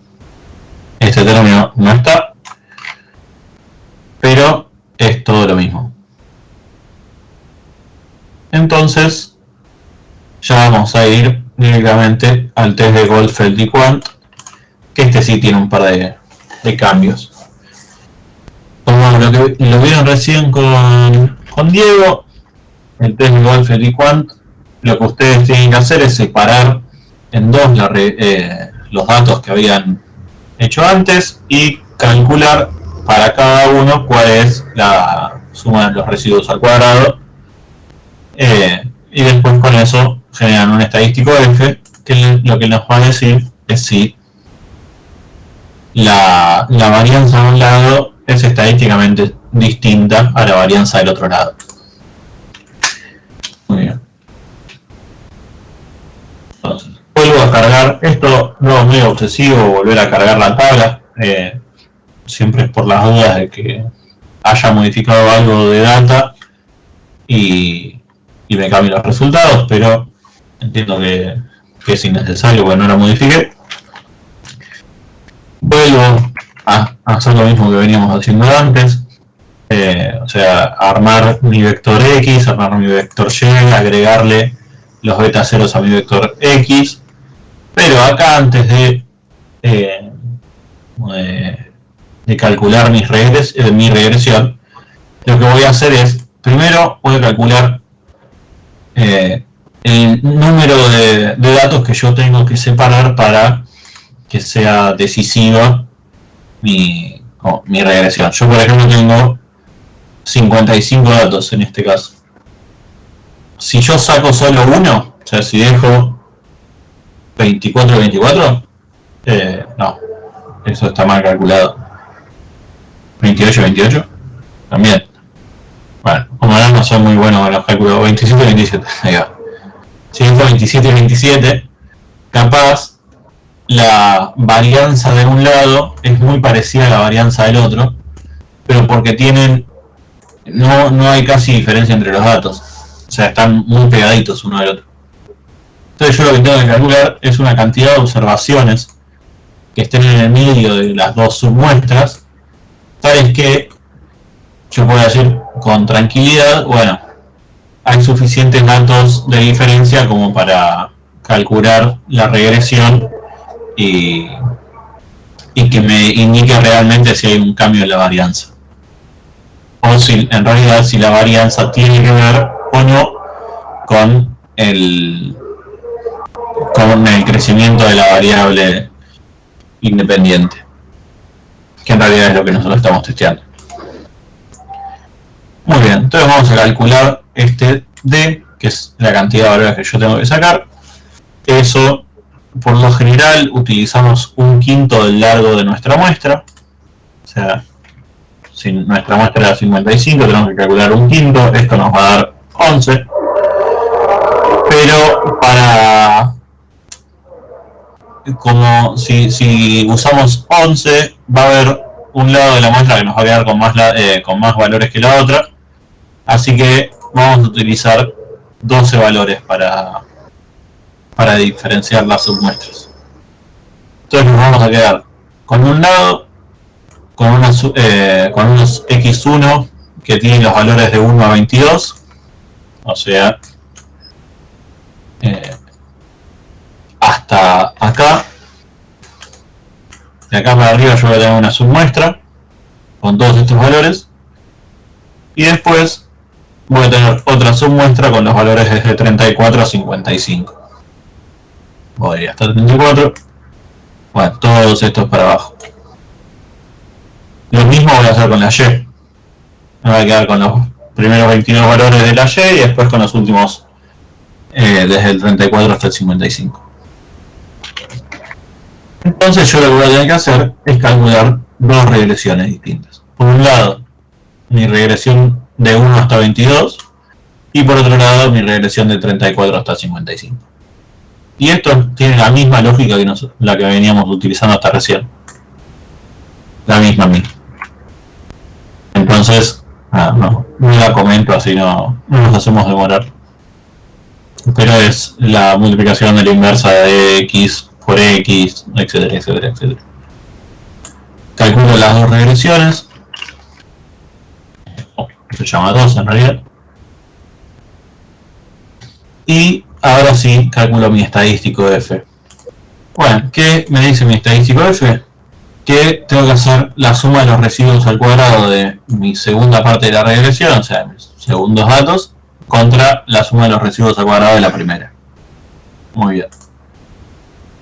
Este término no está, pero es todo lo mismo. Entonces ya vamos a ir directamente al test de Goldfeld y Quant, que este sí tiene un par de cambios. Como lo vieron recién con Diego, el test de Goldfeld y Quant, lo que ustedes tienen que hacer es separar en dos los datos que habían hecho antes y calcular para cada uno cuál es la suma de los residuos al cuadrado, y después con eso generan un estadístico F que lo que nos va a decir es si la varianza de un lado es estadísticamente distinta a la varianza del otro lado. Muy bien. Entonces, vuelvo a cargar esto, no es muy obsesivo volver a cargar la tabla, siempre es por las dudas de que haya modificado algo de data y me cambie los resultados, pero entiendo que es innecesario porque no lo modifique. Vuelvo a hacer lo mismo que veníamos haciendo antes, o sea, armar mi vector X, armar mi vector Y, agregarle los beta ceros a mi vector X, pero acá antes de calcular mi regresión, lo que voy a hacer es, primero voy a calcular el número de datos que yo tengo que separar para que sea decisiva mi regresión. Yo, por ejemplo, tengo 55 datos en este caso. Si yo saco solo uno, o sea, si dejo 24 y 24, no, eso está mal calculado. 28 y 28, también. Bueno, como ahora no son muy buenos con los cálculos. 27 y 27, ahí va. Si dejo 27 y 27, capaz la varianza de un lado es muy parecida a la varianza del otro, pero porque no hay casi diferencia entre los datos, o sea, están muy pegaditos uno del otro. Entonces yo lo que tengo que calcular es una cantidad de observaciones que estén en el medio de las dos submuestras, tales que yo puedo decir con tranquilidad, bueno, hay suficientes datos de diferencia como para calcular la regresión y que me indique realmente si hay un cambio en la varianza, o si en realidad si la varianza tiene que ver o no con el crecimiento de la variable independiente, que en realidad es lo que nosotros estamos testeando. Muy bien, entonces vamos a calcular este D, que es la cantidad de valores que yo tengo que sacar. Eso, por lo general, utilizamos 1/5 del largo de nuestra muestra. O sea, si nuestra muestra era 55, tenemos que calcular 1/5, esto nos va a dar 11. Pero como si usamos 11, va a haber un lado de la muestra que nos va a quedar con más valores que la otra, así que vamos a utilizar 12 valores para diferenciar las submuestras. Entonces nos vamos a quedar con un lado con unos x1 que tienen los valores de 1 a 22, o sea, hasta acá. De acá para arriba yo voy a tener una submuestra con todos estos valores, y después voy a tener otra submuestra con los valores desde 34 a 55. Voy hasta 34. Bueno, todos estos para abajo. Lo mismo voy a hacer con la Y. Me voy a quedar con los primeros 22 valores de la Y y después con los últimos desde el 34 hasta el 55. Entonces yo lo que voy a tener que hacer es calcular dos regresiones distintas. Por un lado, mi regresión de 1 hasta 22 y por otro lado, mi regresión de 34 hasta 55. Y esto tiene la misma lógica que la que veníamos utilizando hasta recién. La misma. Entonces, no la comento, así no nos hacemos demorar. Pero es la multiplicación de la inversa de x por x, etcétera, etcétera, etcétera. Calculo las dos regresiones. Se llama 2 en realidad. Y ahora sí calculo mi estadístico f. Bueno, ¿qué me dice mi estadístico f? Que tengo que hacer la suma de los residuos al cuadrado de mi segunda parte de la regresión, o sea, mis segundos datos, contra la suma de los residuos al cuadrado de la primera. Muy bien.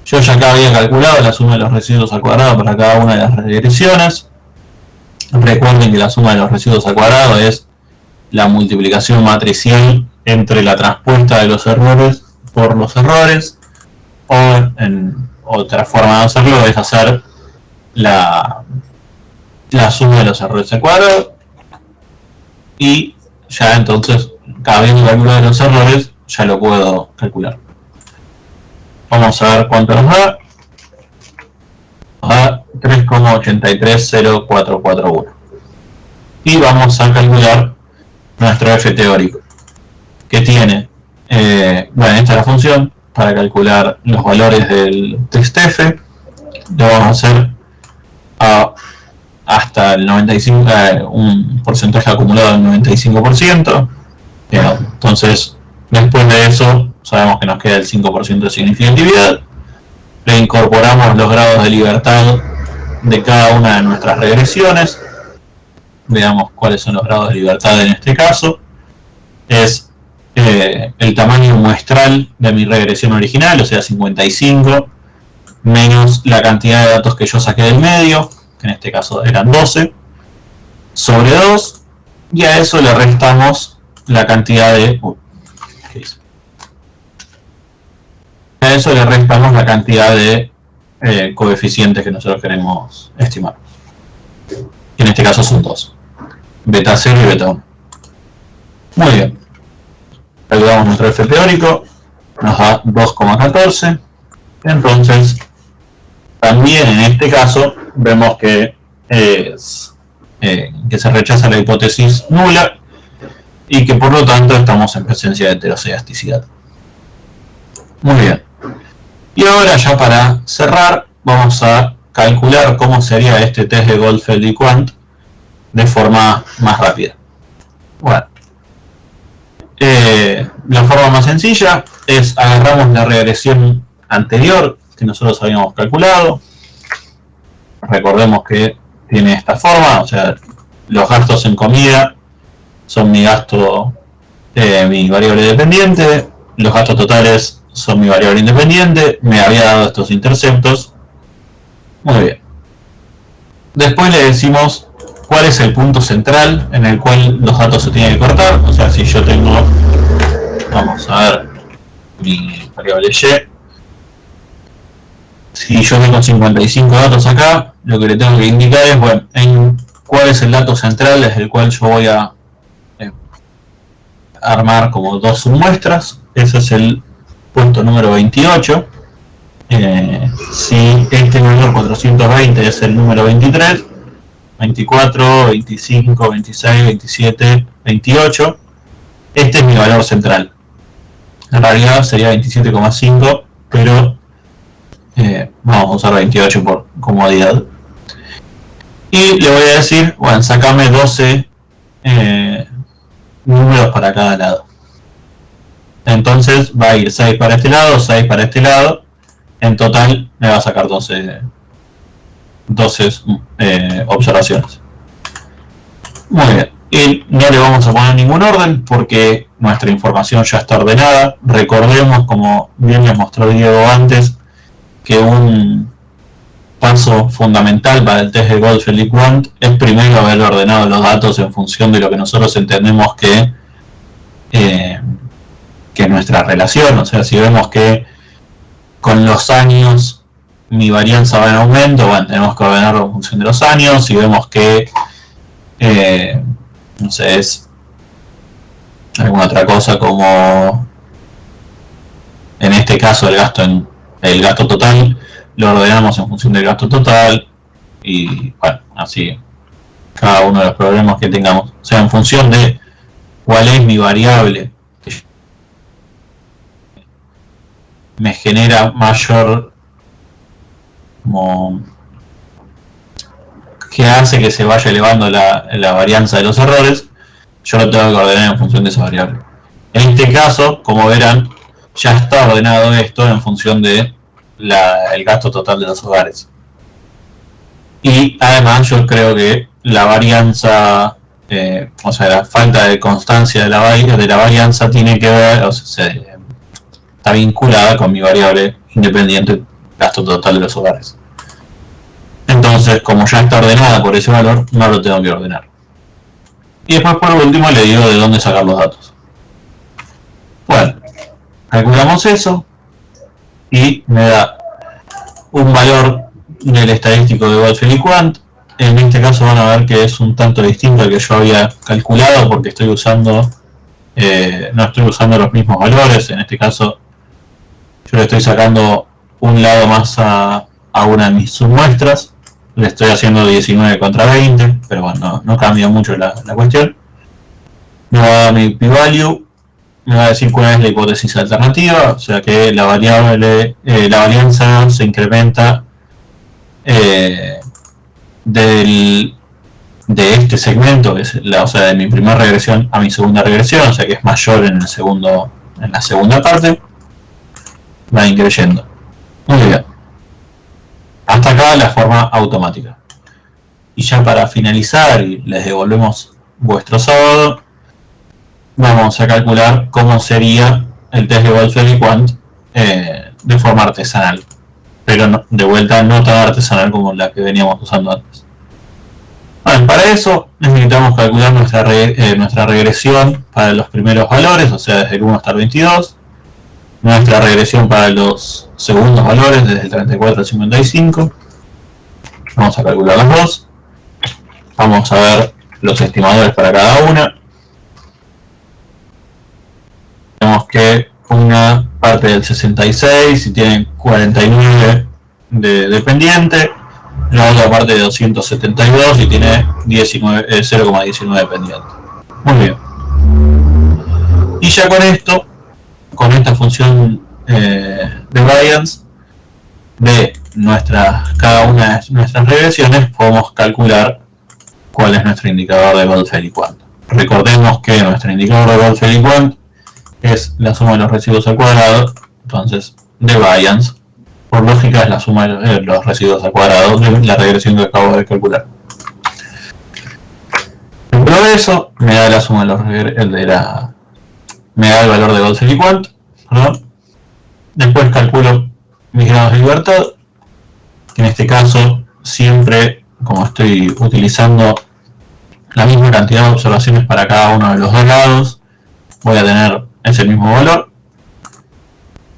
Yo ya acá había calculado la suma de los residuos al cuadrado para cada una de las regresiones. Recuerden que la suma de los residuos al cuadrado es la multiplicación matricial entre la transpuesta de los errores por los errores, o en otra forma de hacerlo es hacer la suma de los errores al cuadrado, y ya entonces, habiendo calculado los errores, ya lo puedo calcular. Vamos a ver cuánto nos da. Nos da 3,830441. Y vamos a calcular nuestro f teórico, que tiene, bueno, esta es la función para calcular los valores del test f. Lo vamos a hacer hasta el 95, un porcentaje acumulado del 95%. Entonces, después de eso, sabemos que nos queda el 5% de significatividad. Le incorporamos los grados de libertad de cada una de nuestras regresiones. Veamos cuáles son los grados de libertad en este caso. Es el tamaño muestral de mi regresión original, o sea 55, menos la cantidad de datos que yo saqué del medio, que en este caso eran 12, sobre 2, y a eso le restamos la cantidad de... a eso le restamos la cantidad de coeficientes que nosotros queremos estimar. En este caso son 2. Beta 0 y beta 1. Muy bien. Calculamos nuestro f teórico. Nos da 2,14. Entonces, también en este caso, vemos que se rechaza la hipótesis nula y que por lo tanto estamos en presencia de heteroscedasticidad. Muy bien. Y ahora, ya para cerrar, vamos a calcular cómo sería este test de Goldfeld y Quant de forma más rápida. Bueno, la forma más sencilla es agarramos la regresión anterior que nosotros habíamos calculado. Recordemos que tiene esta forma, o sea, los gastos en comida son mi gasto, mi variable dependiente, los gastos totales son mi variable independiente, me había dado estos interceptos. Muy bien. Después le decimos cuál es el punto central en el cual los datos se tienen que cortar. O sea, si yo tengo, vamos a ver, mi variable y. Si yo tengo 55 datos acá, lo que le tengo que indicar es, bueno, en cuál es el dato central desde el cual yo voy a armar como dos submuestras. Ese es el punto número 28. Si este valor 420 es el número 23, 24, 25, 26, 27, 28. Este es mi valor central. En realidad sería 27,5, pero vamos a usar 28 por comodidad. Y le voy a decir, bueno, sacame 12 números para cada lado. Entonces va a ir 6 para este lado, 6 para este lado. En total me va a sacar 12 observaciones. Muy bien. Y no le vamos a poner ningún orden porque nuestra información ya está ordenada. Recordemos, como bien les mostró Diego antes, que un paso fundamental para el test de Goldfeld-Quant es primero haber ordenado los datos en función de lo que nosotros entendemos que nuestra relación. O sea, si vemos que con los años mi varianza va en aumento, bueno, tenemos que ordenarlo en función de los años. Si vemos que no sé, es alguna otra cosa como en este caso el gasto total, lo ordenamos en función del gasto total y bueno, así cada uno de los problemas que tengamos, o sea, en función de cuál es mi variable que me genera mayor, como que hace que se vaya elevando la varianza de los errores, yo lo tengo que ordenar en función de esa variable. En este caso, como verán, ya está ordenado esto en función de el gasto total de los hogares. Y además yo creo que la varianza, o sea, la falta de constancia de la varianza tiene que ver, o sea, está vinculada con mi variable independiente gasto total de los hogares. Entonces, como ya está ordenada por ese valor, no lo tengo que ordenar. Y después, por último, le digo de dónde sacar los datos. Bueno, calculamos eso y me da un valor del estadístico de Goldfeld-Quant. En este caso van a ver que es un tanto distinto al que yo había calculado porque estoy usando, no estoy usando los mismos valores. En este caso yo le estoy sacando un lado más a una de mis submuestras. Le estoy haciendo 19 contra 20, pero bueno, no cambia mucho la cuestión. Me va a dar mi p-value, me va a decir cuál es la hipótesis alternativa, o sea que la variable, la varianza se incrementa de este segmento, que es o sea, de mi primera regresión a mi segunda regresión, o sea que es mayor en la segunda parte, va increyendo. Muy bien. Hasta acá la forma automática. Y ya para finalizar, y les devolvemos vuestro sábado, vamos a calcular cómo sería el test de Goldfeld-Quant de forma artesanal. Pero no, de vuelta no tan artesanal como la que veníamos usando antes. Bueno, para eso necesitamos calcular nuestra regresión para los primeros valores, o sea desde el 1 hasta el 22. Nuestra regresión para los segundos valores desde el 34 al 55. Vamos a calcular las dos. Vamos a ver los estimadores para cada una. Tenemos que una parte del 66 y tiene 49 de pendiente. La otra parte de 272 y tiene 0,19 pendiente. Muy bien. Y ya con esto, con esta función de variance de cada una de nuestras regresiones, podemos calcular cuál es nuestro indicador de Goldfeld-Quant. Recordemos que nuestro indicador de Goldfeld-Quant es la suma de los residuos al cuadrado, entonces de variance, por lógica, es la suma de los residuos al cuadrado de la regresión que acabo de calcular. Luego de eso, me da la suma de me da el valor de Goldfeld-Quant, ¿no? Después calculo mis grados de libertad, que en este caso siempre, como estoy utilizando la misma cantidad de observaciones para cada uno de los dos lados, voy a tener ese mismo valor.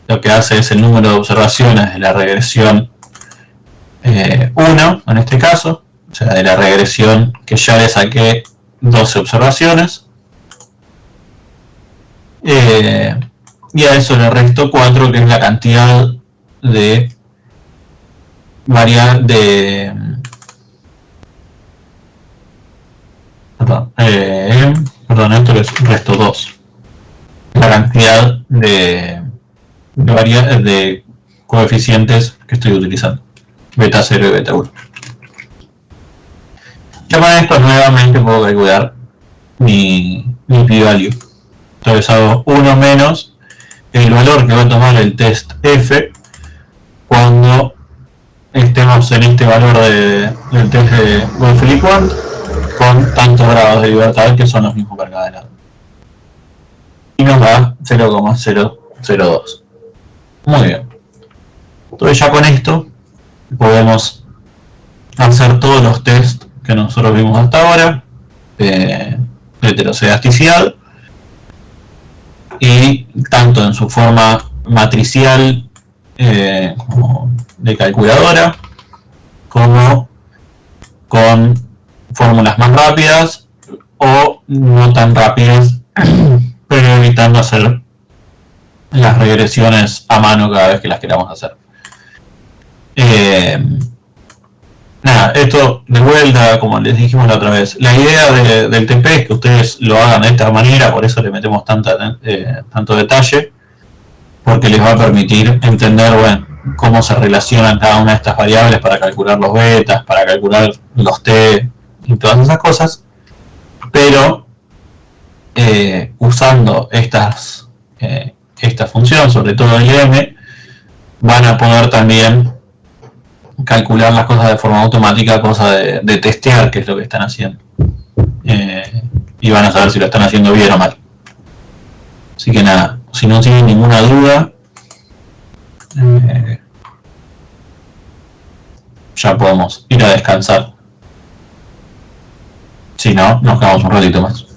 Lo que hace es el número de observaciones de la regresión 1, en este caso, o sea, de la regresión que ya le saqué 12 observaciones. Y a eso le resto 4, que es la cantidad resto 2. La cantidad de coeficientes que estoy utilizando. Beta 0 y beta 1. Ya para esto nuevamente puedo calcular mi p-value. Entonces hago 1 menos el valor que va a tomar el test F cuando estemos en este valor del test de Wolf-Rickwand con tantos grados de libertad que son los mismos para cada lado. Y nos da 0,002. Muy bien. Entonces ya con esto podemos hacer todos los tests que nosotros vimos hasta ahora de heterocedasticidad, y tanto en su forma matricial como de calculadora, como con fórmulas más rápidas o no tan rápidas, pero evitando hacer las regresiones a mano cada vez que las queramos hacer. Nada, esto de vuelta, como les dijimos la otra vez, la idea del TP es que ustedes lo hagan de esta manera, por eso le metemos tanto detalle, porque les va a permitir entender, bueno, cómo se relacionan cada una de estas variables para calcular los betas, para calcular los t y todas esas cosas, pero usando esta función, sobre todo el m, van a poder también calcular las cosas de forma automática, cosa de testear qué es lo que están haciendo, y van a saber si lo están haciendo bien o mal. Así que nada, si no tienen ninguna duda, ya podemos ir a descansar. Si no, nos quedamos un ratito más.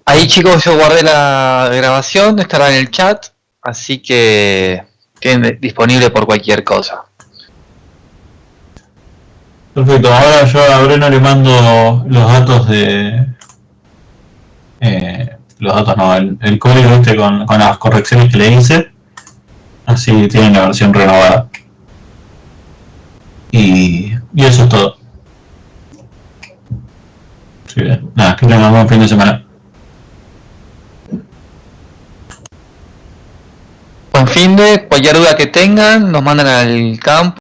Ahí chicos, yo guardé la grabación, estará en el chat, así que queden disponible por cualquier cosa. Perfecto, ahora yo a Breno le mando los datos el código con las correcciones que le hice, así tienen la versión renovada. Y eso es todo. Sí, nada, que tengan un buen fin de semana. Buen fin de, cualquier duda que tengan, nos mandan al campo.